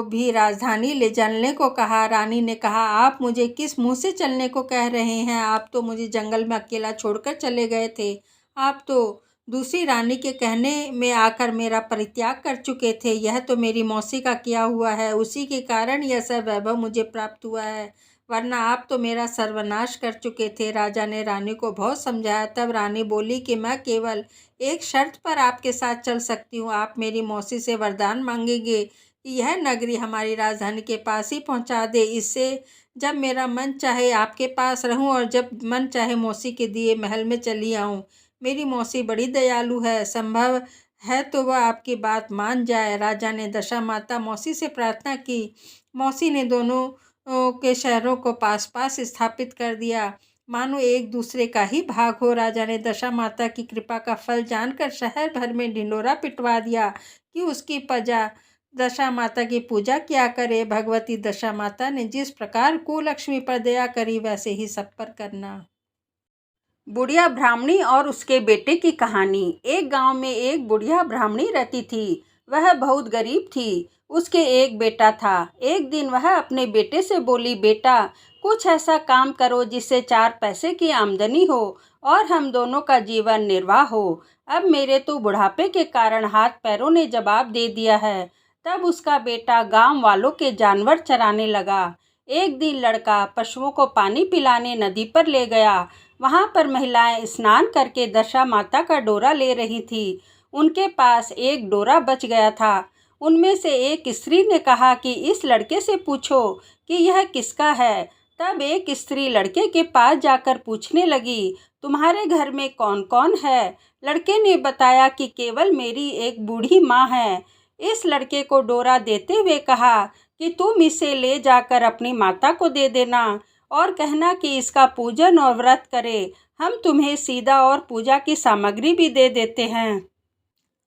भी राजधानी ले चलने को कहा। रानी ने कहा, आप मुझे किस मुंह से चलने को कह रहे हैं? आप तो मुझे जंगल में अकेला छोड़कर चले गए थे। आप तो दूसरी रानी के कहने में आकर मेरा परित्याग कर चुके थे। यह तो मेरी मौसी का किया हुआ है, उसी के कारण यह सब वैभव मुझे प्राप्त हुआ है, वरना आप तो मेरा सर्वनाश कर चुके थे। राजा ने रानी को बहुत समझाया। तब रानी बोली कि मैं केवल एक शर्त पर आपके साथ चल सकती हूँ। आप मेरी मौसी से वरदान मांगेंगे कि यह नगरी हमारी राजधानी के पास ही पहुँचा दे। इससे जब मेरा मन चाहे आपके पास रहूँ और जब मन चाहे मौसी के दिए महल में चली आऊँ। मेरी मौसी बड़ी दयालु है, संभव है तो वह आपकी बात मान जाए। राजा ने दशा माता मौसी से प्रार्थना की। मौसी ने दोनों के शहरों को पास पास स्थापित कर दिया, मानो एक दूसरे का ही भाग हो। राजा ने दशा माता की कृपा का फल जानकर शहर भर में ढिंडोरा पिटवा दिया कि उसकी प्रजा दशा माता की पूजा किया करे। भगवती दशा माता ने जिस प्रकार कुलक्ष्मी पर दया करी, वैसे ही सब पर करना। बुढ़िया ब्राह्मणी और उसके बेटे की कहानी। एक गांव में एक बुढ़िया ब्राह्मणी रहती थी। वह बहुत गरीब थी। उसके एक बेटा था। एक दिन वह अपने बेटे से बोली, बेटा, कुछ ऐसा काम करो जिससे 4 पैसे की आमदनी हो और हम दोनों का जीवन निर्वाह हो। अब मेरे तो बुढ़ापे के कारण हाथ पैरों ने जवाब दे दिया है। तब उसका बेटा गांव वालों के जानवर चराने लगा। एक दिन लड़का पशुओं को पानी पिलाने नदी पर ले गया। वहाँ पर महिलाएं स्नान करके दशा माता का डोरा ले रही थी। उनके पास एक डोरा बच गया था। उनमें से एक स्त्री ने कहा कि इस लड़के से पूछो कि यह किसका है। तब एक स्त्री लड़के के पास जाकर पूछने लगी, तुम्हारे घर में कौन कौन है? लड़के ने बताया कि केवल मेरी एक बूढ़ी माँ है। इस लड़के को डोरा देते हुए कहा कि तुम इसे ले जाकर अपनी माता को दे देना और कहना कि इसका पूजन और व्रत करे। हम तुम्हें सीधा और पूजा की सामग्री भी दे देते हैं।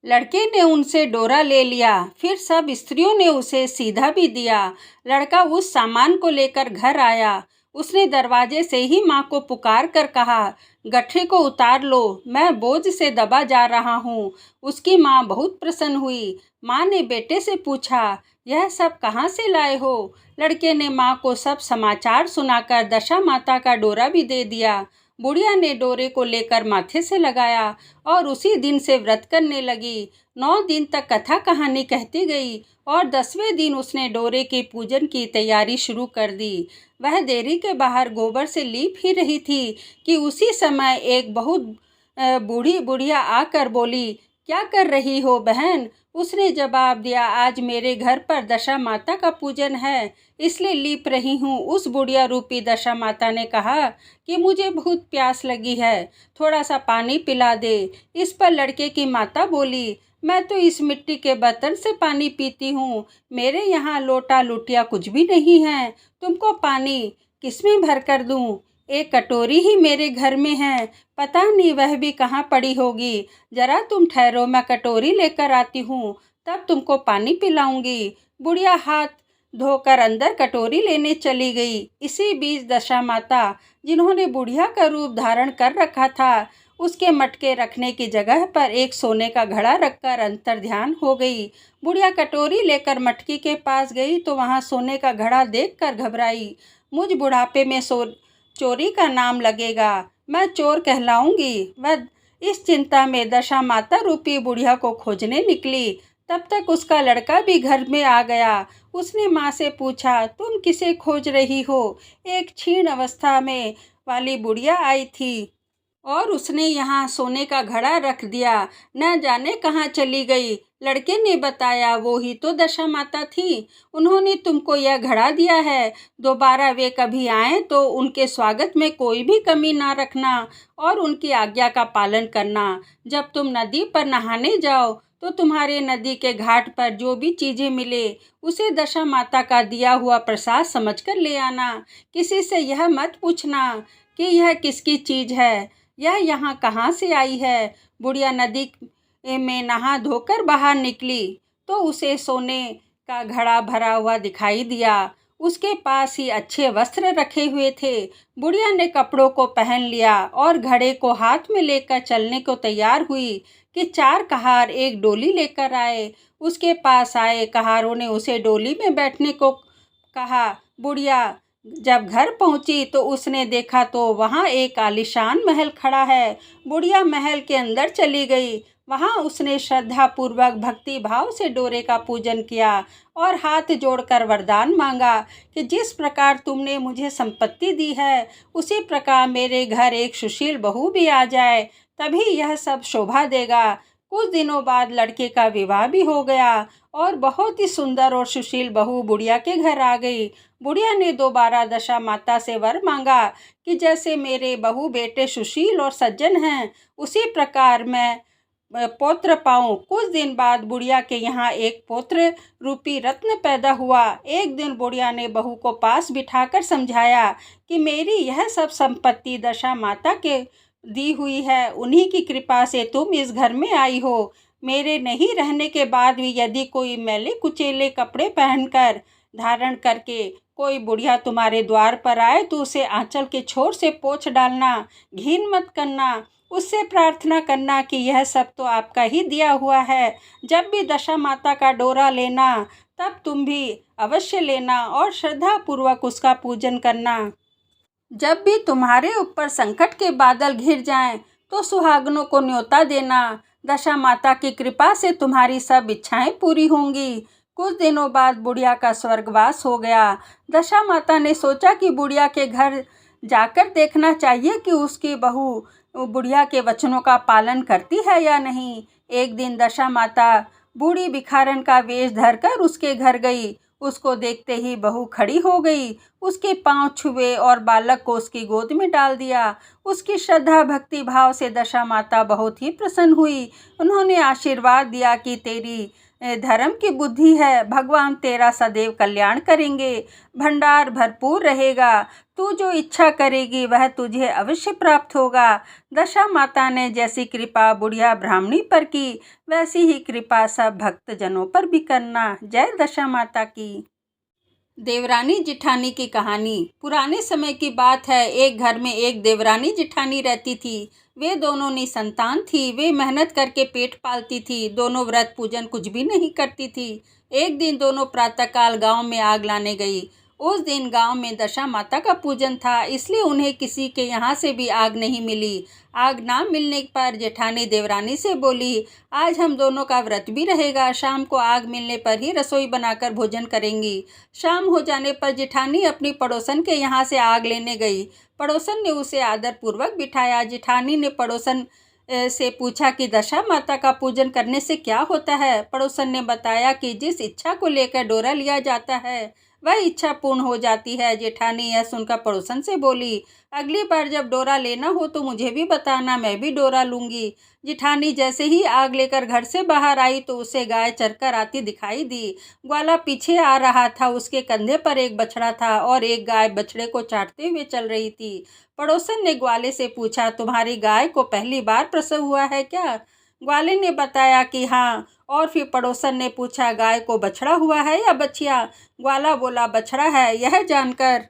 लड़के ने उनसे डोरा ले लिया। फिर सब स्त्रियों ने उसे सीधा भी दिया। लड़का उस सामान को लेकर घर आया। उसने दरवाजे से ही माँ को पुकार कर कहा, गठरी को उतार लो, मैं बोझ से दबा जा रहा हूँ। उसकी माँ बहुत प्रसन्न हुई। माँ ने बेटे से पूछा, यह सब कहाँ से लाए हो? लड़के ने माँ को सब समाचार सुनाकर दशा माता का डोरा भी दे दिया। बुढ़िया ने डोरे को लेकर माथे से लगाया और उसी दिन से व्रत करने लगी। 9 दिन तक कथा कहानी कहती गई और 10वें दिन उसने डोरे के पूजन की तैयारी शुरू कर दी। वह देरी के बाहर गोबर से लीप ही रही थी कि उसी समय एक बहुत बूढ़ी बुढ़िया आकर बोली, क्या कर रही हो बहन? उसने जवाब दिया, आज मेरे घर पर दशा माता का पूजन है, इसलिए लीप रही हूँ। उस बुढ़िया रूपी दशा माता ने कहा कि मुझे बहुत प्यास लगी है, थोड़ा सा पानी पिला दे। इस पर लड़के की माता बोली, मैं तो इस मिट्टी के बर्तन से पानी पीती हूँ, मेरे यहाँ लोटा लुटिया कुछ भी नहीं है, तुमको पानी किसमें भर कर दूँ? एक कटोरी ही मेरे घर में है, पता नहीं वह भी कहाँ पड़ी होगी। जरा तुम ठहरो, मैं कटोरी लेकर आती हूँ, तब तुमको पानी पिलाऊंगी। बुढ़िया हाथ धोकर अंदर कटोरी लेने चली गई। इसी बीच दशा माता, जिन्होंने बुढ़िया का रूप धारण कर रखा था, उसके मटके रखने की जगह पर एक सोने का घड़ा रखकर अंतर ध्यान हो गई। बुढ़िया कटोरी लेकर मटकी के पास गई तो वहाँ सोने का घड़ा देखकर घबराई। मुझ बुढ़ापे में चोरी का नाम लगेगा, मैं चोर कहलाऊंगी। वह इस चिंता में दशा माता रूपी बुढ़िया को खोजने निकली। तब तक उसका लड़का भी घर में आ गया। उसने माँ से पूछा, तुम किसे खोज रही हो? एक क्षीण अवस्था में वाली बुढ़िया आई थी और उसने यहाँ सोने का घड़ा रख दिया, न जाने कहाँ चली गई। लड़के ने बताया, वो ही तो दशा माता थी, उन्होंने तुमको यह घड़ा दिया है। दोबारा वे कभी आए तो उनके स्वागत में कोई भी कमी ना रखना और उनकी आज्ञा का पालन करना। जब तुम नदी पर नहाने जाओ तो तुम्हारे नदी के घाट पर जो भी चीज़ें मिले उसे दशा माता का दिया हुआ प्रसाद समझकर ले आना। किसी से यह मत पूछना कि यह किसकी चीज़ है, यह यहाँ कहाँ से आई है। बुढ़िया नदी में नहा धोकर बाहर निकली तो उसे सोने का घड़ा भरा हुआ दिखाई दिया। उसके पास ही अच्छे वस्त्र रखे हुए थे। बुढ़िया ने कपड़ों को पहन लिया और घड़े को हाथ में लेकर चलने को तैयार हुई कि 4 कहार एक डोली लेकर आए। उसके पास आए कहारों ने उसे डोली में बैठने को कहा। बुढ़िया जब घर पहुंची तो उसने देखा तो वहां एक आलीशान महल खड़ा है। बुढ़िया महल के अंदर चली गई। वहां उसने श्रद्धा पूर्वक भक्ति भाव से डोरे का पूजन किया और हाथ जोड़कर वरदान मांगा कि जिस प्रकार तुमने मुझे संपत्ति दी है उसी प्रकार मेरे घर एक सुशील बहू भी आ जाए, तभी यह सब शोभा देगा। कुछ दिनों बाद लड़के का विवाह भी हो गया और बहुत ही सुंदर और सुशील बहू बुढ़िया के घर आ गई। बुढ़िया ने दोबारा दशा माता से वर मांगा कि जैसे मेरे बहू बेटे सुशील और सज्जन हैं उसी प्रकार मैं पौत्र पाऊं। कुछ दिन बाद बुढ़िया के यहाँ एक पौत्र रूपी रत्न पैदा हुआ। एक दिन बुढ़िया ने बहू को पास बिठाकर समझाया कि मेरी यह सब संपत्ति दशा माता के दी हुई है, उन्हीं की कृपा से तुम इस घर में आई हो। मेरे नहीं रहने के बाद भी यदि कोई मैले कुचेले कपड़े पहनकर धारण करके कोई बुढ़िया तुम्हारे द्वार पर आए तो उसे आंचल के छोर से पोंछ डालना, घिन मत करना, उससे प्रार्थना करना कि यह सब तो आपका ही दिया हुआ है। जब भी दशा माता का डोरा लेना तब तुम भी अवश्य लेना और श्रद्धा पूर्वक उसका पूजन करना। जब भी तुम्हारे ऊपर संकट के बादल घिर जाएं तो सुहागनों को न्योता देना। दशा माता की कृपा से तुम्हारी सब इच्छाएं पूरी होंगी। कुछ दिनों बाद बुढ़िया का स्वर्गवास हो गया। दशा माता ने सोचा कि बुढ़िया के घर जाकर देखना चाहिए कि उसकी बहू बुढ़िया के वचनों का पालन करती है या नहीं। एक दिन दशा माता बूढ़ी भिखारन का वेश धरकर उसके घर गई। उसको देखते ही बहू खड़ी हो गई, उसके पांव छुए और बालक को उसकी गोद में डाल दिया। उसकी श्रद्धा भक्ति भाव से दशा माता बहुत ही प्रसन्न हुई। उन्होंने आशीर्वाद दिया कि तेरी धर्म की बुद्धि है, भगवान तेरा सदैव कल्याण करेंगे, भंडार भरपूर रहेगा, तू जो इच्छा करेगी वह तुझे अवश्य प्राप्त होगा। दशा माता ने जैसी कृपा बुढ़िया ब्राह्मणी पर की, वैसी ही कृपा सब भक्त जनों पर भी करना। जय दशा माता की। देवरानी जिठानी की कहानी। पुराने समय की बात है। एक घर में एक देवरानी जिठानी रहती थी। वे दोनों निसंतान थी। वे मेहनत करके पेट पालती थी। दोनों व्रत पूजन कुछ भी नहीं करती थी। एक दिन दोनों प्रातःकाल गांव में आग लाने गई। उस दिन गांव में दशा माता का पूजन था, इसलिए उन्हें किसी के यहाँ से भी आग नहीं मिली। आग ना मिलने पर जेठानी देवरानी से बोली, आज हम दोनों का व्रत भी रहेगा। शाम को आग मिलने पर ही रसोई बनाकर भोजन करेंगी। शाम हो जाने पर जेठानी अपनी पड़ोसन के यहाँ से आग लेने गई। पड़ोसन ने उसे आदरपूर्वक बिठाया। जेठानी ने पड़ोसन से पूछा कि दशा माता का पूजन करने से क्या होता है। पड़ोसन ने बताया कि जिस इच्छा को लेकर डोरा लिया जाता है वह इच्छा पूर्ण हो जाती है। जेठानी यह सुनकर पड़ोसन से बोली, अगली बार जब डोरा लेना हो तो मुझे भी बताना, मैं भी डोरा लूंगी। जेठानी जैसे ही आग लेकर घर से बाहर आई तो उसे गाय चरकर आती दिखाई दी। ग्वाला पीछे आ रहा था। उसके कंधे पर एक बछड़ा था और एक गाय बछड़े को चाटते हुए चल रही थी। पड़ोसन ने ग्वाले से पूछा, तुम्हारी गाय को पहली बार प्रसव हुआ है क्या? ग्वाले ने बताया कि हाँ। और फिर पड़ोसन ने पूछा, गाय को बछड़ा हुआ है या बछिया? ग्वाला बोला, बछड़ा है। यह जानकर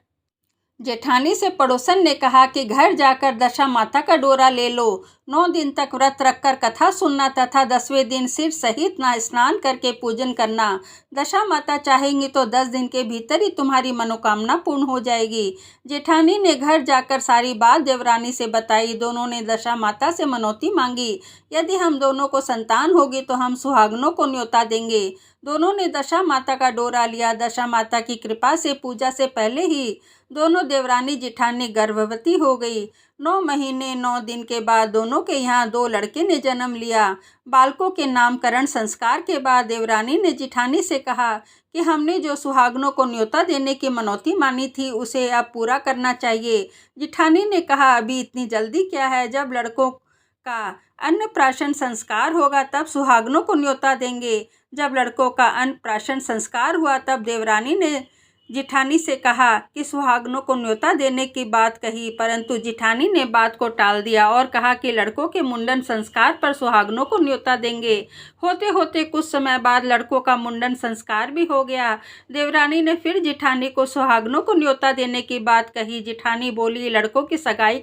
जेठानी से पड़ोसन ने कहा कि घर जाकर दशा माता का डोरा ले लो। 9 दिन तक व्रत रखकर कथा सुनना तथा 10वें दिन सिर सहित स्नान करके पूजन करना। दशा माता चाहेंगी तो 10 दिन के भीतर ही तुम्हारी मनोकामना पूर्ण हो जाएगी। जेठानी ने घर जाकर सारी बात देवरानी से बताई। दोनों ने दशा माता से मनौती मांगी, यदि हम दोनों को संतान होगी तो हम सुहागनों को न्योता देंगे। दोनों ने दशा माता का डोरा लिया। दशा माता की कृपा से पूजा से पहले ही दोनों देवरानी जिठानी गर्भवती हो गई। 9 महीने 9 दिन के बाद दोनों के यहाँ 2 लड़के ने जन्म लिया। बालकों के नामकरण संस्कार के बाद देवरानी ने जिठानी से कहा कि हमने जो सुहागनों को न्योता देने की मनौती मानी थी उसे अब पूरा करना चाहिए। जिठानी ने कहा, अभी इतनी जल्दी क्या है? जब लड़कों का अन्नप्राशन संस्कार होगा तब सुहागनों को न्योता देंगे। जब लड़कों का अन्नप्राशन संस्कार हुआ तब देवरानी ने जिठानी से कहा कि सुहागनों को न्योता देने की बात कही, परंतु जिठानी ने बात को टाल दिया और कहा कि लड़कों के मुंडन संस्कार पर सुहागनों को न्योता देंगे। होते होते कुछ समय बाद लड़कों का मुंडन संस्कार भी हो गया। देवरानी ने फिर जिठानी को सुहागनों को न्योता देने की बात कही। जिठानी बोली, लड़कों की सगाई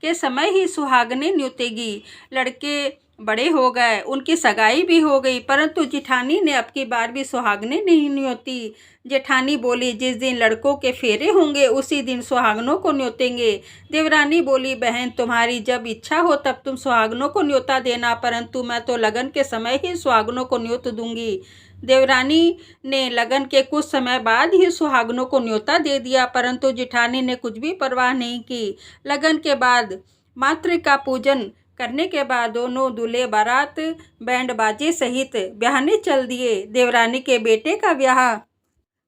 के समय ही सुहागनें न्योतेगी। लड़के बड़े हो गए, उनकी सगाई भी हो गई, परंतु जिठानी ने अब की बार भी सुहागनें नहीं न्योती। जेठानी बोली, जिस दिन लड़कों के फेरे होंगे उसी दिन सुहागनों को न्योतेंगे। देवरानी बोली, बहन तुम्हारी जब इच्छा हो तब तुम सुहागनों को न्योता देना, परंतु मैं तो लगन के समय ही सुहागनों को न्योत दूंगी। देवरानी ने लगन के कुछ समय बाद ही सुहागनों को न्योता दे दिया, परंतु जिठानी ने कुछ भी परवाह नहीं की। लगन के बाद मातृका पूजन करने के बाद दोनों दूल्हे बारात बैंड बाजे सहित ब्याहने चल दिए। देवरानी के बेटे का ब्याह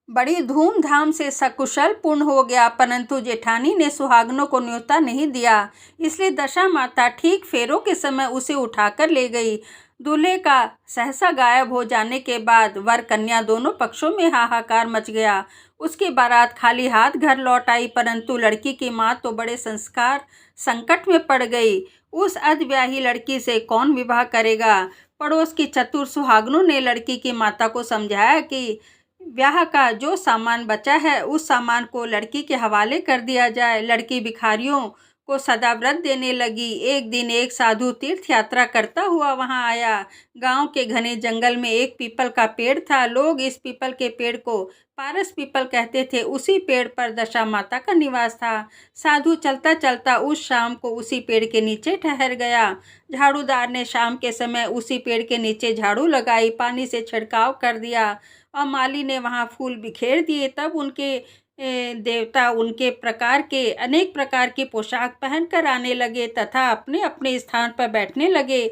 बड़ी धूमधाम से सकुशल पूर्ण हो गया, परंतु जेठानी ने सुहागनों को न्योता नहीं दिया, इसलिए दशा माता ठीक फेरों के समय उसे उठाकर ले गई। दूल्हे का सहसा गायब हो जाने के बाद वर कन्या दोनों पक्षों में हाहाकार मच गया। उसकी बारात खाली हाथ घर लौट आई, परंतु लड़की की माँ तो बड़े संकट में पड़ गई। उस अधब्याही लड़की से कौन विवाह करेगा? पड़ोस की चतुर सुहागनों ने लड़की की माता को समझाया कि ब्याह का जो सामान बचा है उस सामान को लड़की के हवाले कर दिया जाए। लड़की भिखारियों को सदा व्रत देने लगी। एक दिन एक साधु तीर्थ यात्रा करता हुआ वहां आया। गांव के घने जंगल में एक पीपल का पेड़ था। लोग इस पीपल के पेड़ को पारस पीपल कहते थे। उसी पेड़ पर दशा माता का निवास था। साधु चलता चलता उस शाम को उसी पेड़ के नीचे ठहर गया। झाड़ूदार ने शाम के समय उसी पेड़ के नीचे झाड़ू लगाई, पानी से छिड़काव कर दिया और माली ने वहां फूल बिखेर दिए। तब उनके देवता उनके अनेक प्रकार की पोशाक पहनकर आने लगे तथा अपने अपने स्थान पर बैठने लगे।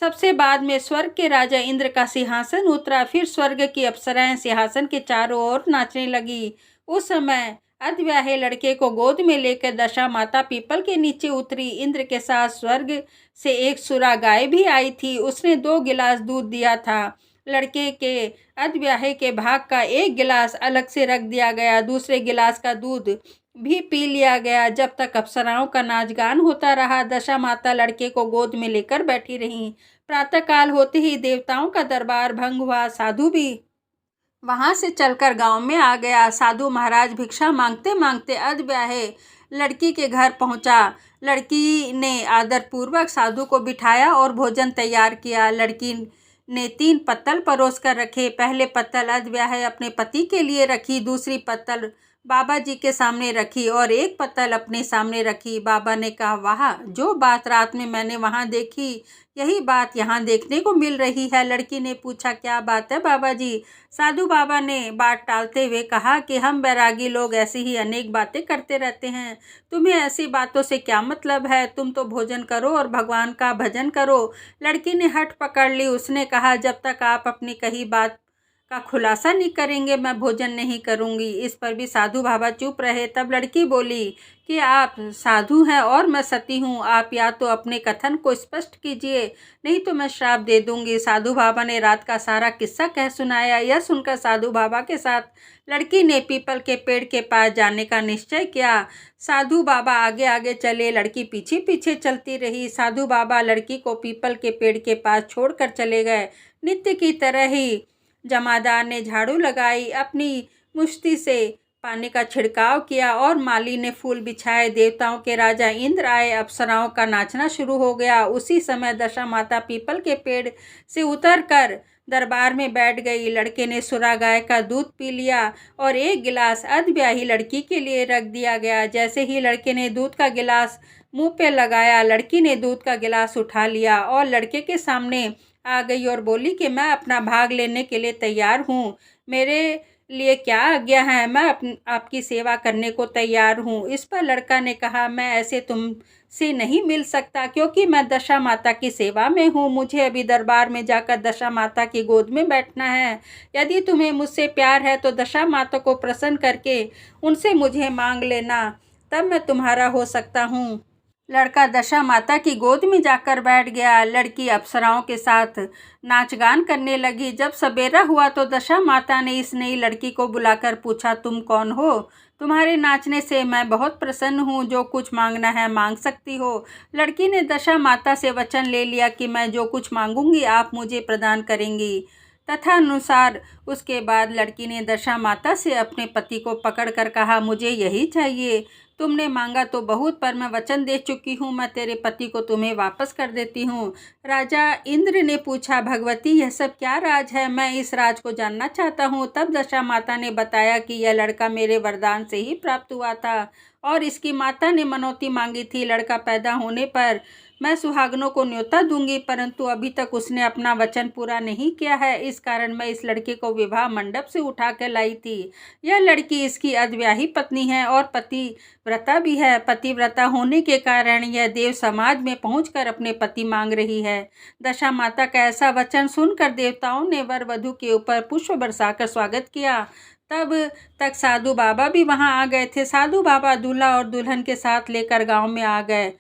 सबसे बाद में स्वर्ग के राजा इंद्र का सिंहासन उतरा। फिर स्वर्ग की अप्सराएं सिंहासन के चारों ओर नाचने लगी। उस समय अधब्याहे लड़के को गोद में लेकर दशा माता पीपल के नीचे उतरी। इंद्र के साथ स्वर्ग से एक सुरा गाय भी आई थी। उसने 2 गिलास दूध दिया था। लड़के के अधब्याहे के भाग का 1 गिलास अलग से रख दिया गया। दूसरे गिलास का दूध भी पी लिया गया। जब तक अप्सराओं का नाच गान होता रहा, दशा माता लड़के को गोद में लेकर बैठी रहीं। प्रातःकाल होते ही देवताओं का दरबार भंग हुआ। साधु भी वहां से चलकर गांव में आ गया। साधु महाराज भिक्षा मांगते मांगते अधब्याहे लड़की के घर पहुंचा। लड़की ने आदरपूर्वक साधु को बिठाया और भोजन तैयार किया। लड़की ने 3 पत्तल परोस कर रखे। पहले पत्तल अधब्याहे अपने पति के लिए रखी, दूसरी पत्तल बाबा जी के सामने रखी और 1 पत्तल अपने सामने रखी। बाबा ने कहा, वाह, जो बात रात में मैंने वहां देखी, यही बात यहाँ देखने को मिल रही है। लड़की ने पूछा, क्या बात है बाबा जी? साधु बाबा ने बात टालते हुए कहा कि हम बैरागी लोग ऐसी ही अनेक बातें करते रहते हैं। तुम्हें ऐसी बातों से क्या मतलब है? तुम तो भोजन करो और भगवान का भजन करो। लड़की ने हठ पकड़ ली। उसने कहा, जब तक आप अपनी कही बात का खुलासा नहीं करेंगे, मैं भोजन नहीं करूंगी। इस पर भी साधु बाबा चुप रहे। तब लड़की बोली कि आप साधु हैं और मैं सती हूँ। आप या तो अपने कथन को स्पष्ट कीजिए, नहीं तो मैं श्राप दे दूंगी। साधु बाबा ने रात का सारा किस्सा कह सुनाया। यह सुनकर साधु बाबा के साथ लड़की ने पीपल के पेड़ के पास जाने का निश्चय किया। साधु बाबा आगे आगे चले, लड़की पीछे पीछे चलती रही। साधु बाबा लड़की को पीपल के पेड़ के पास छोड़कर चले गए। नित्य की तरह ही जमादार ने झाड़ू लगाई, अपनी मुश्ती से पानी का छिड़काव किया और माली ने फूल बिछाए। देवताओं के राजा इंद्र आए। अप्सराओं का नाचना शुरू हो गया। उसी समय दशा माता पीपल के पेड़ से उतरकर दरबार में बैठ गई। लड़के ने सुरा गाय का दूध पी लिया और 1 गिलास अधब्याही लड़की के लिए रख दिया गया। जैसे ही लड़के ने दूध का गिलास मुंह पे लगाया, लड़की ने दूध का गिलास उठा लिया और लड़के के सामने आ गई और बोली कि मैं अपना भाग लेने के लिए तैयार हूँ। मेरे लिए क्या आज्ञा है? मैं आपकी सेवा करने को तैयार हूँ। इस पर लड़का ने कहा, मैं ऐसे तुमसे नहीं मिल सकता, क्योंकि मैं दशा माता की सेवा में हूँ। मुझे अभी दरबार में जाकर दशा माता की गोद में बैठना है। यदि तुम्हें मुझसे प्यार है तो दशा माता को प्रसन्न करके उनसे मुझे मांग लेना, तब मैं तुम्हारा हो सकता हूँ। लड़का दशा माता की गोद में जाकर बैठ गया। लड़की अप्सराओं के साथ नाच गान करने लगी। जब सवेरा हुआ तो दशा माता ने इस नई लड़की को बुलाकर पूछा, तुम कौन हो? तुम्हारे नाचने से मैं बहुत प्रसन्न हूँ। जो कुछ मांगना है मांग सकती हो। लड़की ने दशा माता से वचन ले लिया कि मैं जो कुछ मांगूंगी आप मुझे प्रदान करेंगी। तथानुसार उसके बाद लड़की ने दशा माता से अपने पति को पकड़कर कहा, मुझे यही चाहिए। तुमने मांगा तो बहुत, पर मैं वचन दे चुकी हूँ। मैं तेरे पति को तुम्हें वापस कर देती हूँ। राजा इंद्र ने पूछा, भगवती, यह सब क्या राज है? मैं इस राज को जानना चाहता हूँ। तब दशा माता ने बताया कि यह लड़का मेरे वरदान से ही प्राप्त हुआ था और इसकी माता ने मनौती मांगी थी। लड़का पैदा होने पर मैं सुहागनों को न्योता दूंगी, परंतु अभी तक उसने अपना वचन पूरा नहीं किया है। इस कारण मैं इस लड़के को विवाह मंडप से उठा कर लाई थी। यह लड़की इसकी अधब्याही पत्नी है और पतिव्रता भी है। पतिव्रता होने के कारण यह देव समाज में पहुंचकर अपने पति मांग रही है। दशा माता का ऐसा वचन सुनकर देवताओं ने वर वधू के ऊपर पुष्प बरसाकर स्वागत किया। तब तक साधु बाबा भी वहां आ गए थे। साधु बाबा दूल्हा और दुल्हन के साथ लेकर गांव में आ गए।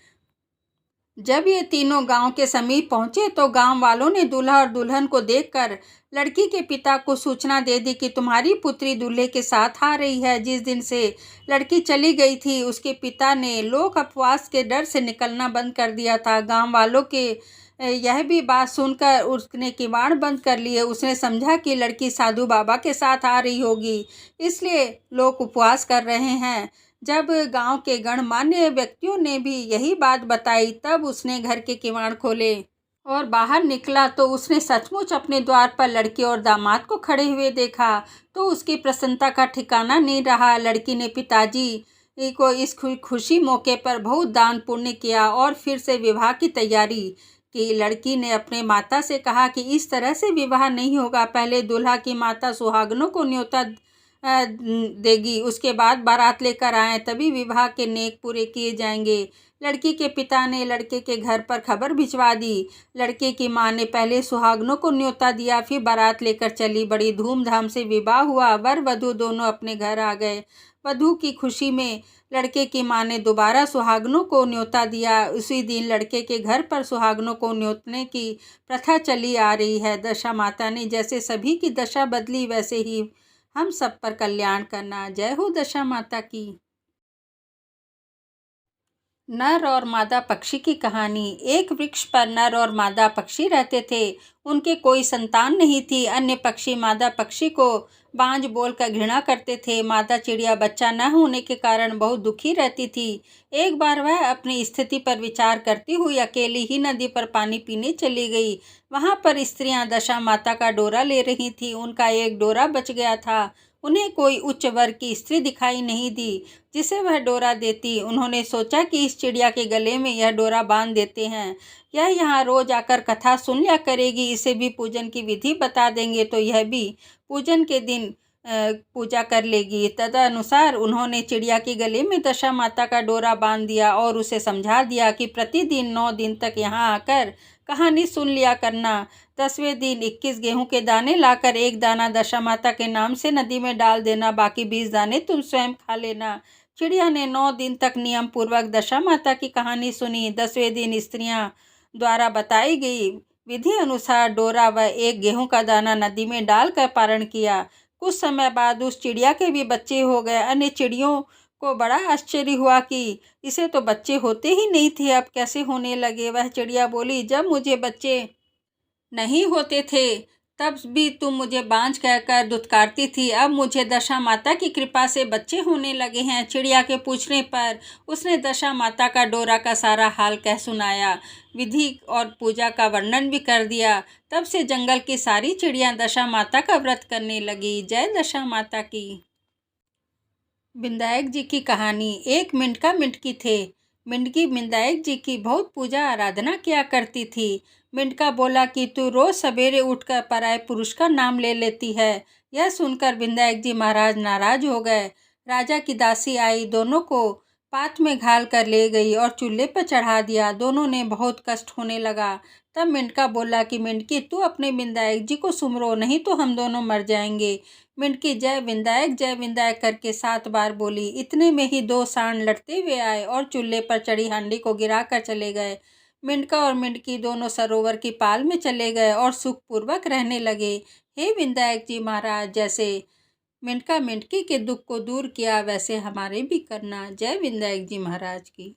जब ये तीनों गांव के समीप पहुंचे तो गांव वालों ने दूल्हा और दुल्हन को देखकर लड़की के पिता को सूचना दे दी कि तुम्हारी पुत्री दूल्हे के साथ आ रही है। जिस दिन से लड़की चली गई थी उसके पिता ने लोक अपवास के डर से निकलना बंद कर दिया था। गांव वालों के यह भी बात सुनकर उसने किवाड़ बंद कर लिए। उसने समझा कि लड़की साधु बाबा के साथ आ रही होगी, इसलिए लोग उपवास कर रहे हैं। जब गांव के गणमान्य व्यक्तियों ने भी यही बात बताई तब उसने घर के किवाड़ खोले और बाहर निकला तो उसने सचमुच अपने द्वार पर लड़की और दामाद को खड़े हुए देखा तो उसकी प्रसन्नता का ठिकाना नहीं रहा। लड़की ने पिताजी को इस खुशी मौके पर बहुत दान पुण्य किया और फिर से विवाह की तैयारी की। लड़की ने अपने माता से कहा कि इस तरह से विवाह नहीं होगा। पहले दूल्हा की माता सुहागनों को न्योता देगी। उसके बाद बारात लेकर आए तभी विवाह के नेक पूरे किए जाएंगे। लड़की के पिता ने लड़के के घर पर खबर भिजवा दी। लड़के की मां ने पहले सुहागनों को न्योता दिया, फिर बारात लेकर चली। बड़ी धूमधाम से विवाह हुआ। वर वधू दोनों अपने घर आ गए। वधू की खुशी में लड़के की मां ने दोबारा सुहागनों को न्योता दिया। उसी दिन लड़के के घर पर सुहागनों को न्योतने की प्रथा चली आ रही है। दशा माता ने जैसे सभी की दशा बदली, वैसे ही हम सब पर कल्याण करना। जय हो दशा माता की। नर और मादा पक्षी की कहानी। एक वृक्ष पर नर और मादा पक्षी रहते थे। उनके कोई संतान नहीं थी। अन्य पक्षी मादा पक्षी को बांझ बोलकर घृणा करते थे। मादा चिड़िया बच्चा न होने के कारण बहुत दुखी रहती थी। एक बार वह अपनी स्थिति पर विचार करती हुई अकेली ही नदी पर पानी पीने चली गई। वहां पर स्त्रियां दशा माता का डोरा ले रही थीं। उनका एक डोरा बच गया था। उन्हें कोई उच्च वर्ग की स्त्री दिखाई नहीं दी जिसे वह डोरा देती। उन्होंने सोचा कि इस चिड़िया के गले में यह डोरा बांध देते हैं। यह यहाँ रोज आकर कथा सुन लिया करेगी। इसे भी पूजन की विधि बता देंगे तो यह भी पूजन के दिन पूजा कर लेगी। तदनुसार उन्होंने चिड़िया के गले में दशा माता का डोरा बांध दिया और उसे समझा दिया कि प्रतिदिन 9 दिन तक यहाँ आकर कहानी सुन लिया करना। 10वें दिन 21 गेहूं के दाने लाकर एक दाना दशा माता के नाम से नदी में डाल देना। बाकी 20 दाने तुम स्वयं खा लेना। चिड़िया ने 9 दिन तक नियम पूर्वक दशा माता की कहानी सुनी। 10वें दिन स्त्रियां द्वारा बताई गई विधि अनुसार डोरा व एक गेहूं का दाना नदी में डालकर पारण किया। कुछ समय बाद उस चिड़िया के भी बच्चे हो गए। अन्य चिड़ियों को बड़ा आश्चर्य हुआ कि इसे तो बच्चे होते ही नहीं थे, अब कैसे होने लगे। वह चिड़िया बोली, जब मुझे बच्चे नहीं होते थे तब भी तुम मुझे बांझ कहकर दुत्कारती थी। अब मुझे दशा माता की कृपा से बच्चे होने लगे हैं। चिड़िया के पूछने पर उसने दशा माता का डोरा का सारा हाल कह सुनाया। विधि और पूजा का वर्णन भी कर दिया। तब से जंगल की सारी चिड़ियां दशा माता का व्रत करने लगी। जय दशा माता की। विनायक जी की कहानी। एक मिंटका मिंटकी थे। मिंटकी विनायक जी की बहुत पूजा आराधना किया करती थी। मिंटका बोला कि तू रोज सवेरे उठकर पराये पुरुष का नाम ले लेती है। यह सुनकर विनायक जी महाराज नाराज हो गए। राजा की दासी आई, दोनों को पात में घाल कर ले गई और चूल्हे पर चढ़ा दिया। दोनों ने बहुत कष्ट होने लगा। तब मिंटका बोला कि मिंटकी तू अपने विनायक जी को सुमरो, नहीं तो हम दोनों मर जाएंगे। मिंटकी जय विनायक करके 7 बार बोली। इतने में ही 2 सांड लड़ते हुए आए और चूल्हे पर चढ़ी हांडी को गिरा कर चले गए। मिंटका और मिंटकी दोनों सरोवर की पाल में चले गए और सुखपूर्वक रहने लगे। हे विनायक जी महाराज, जैसे मिंटका मिंटकी के दुख को दूर किया वैसे हमारे भी करना। जय विनायक जी महाराज की।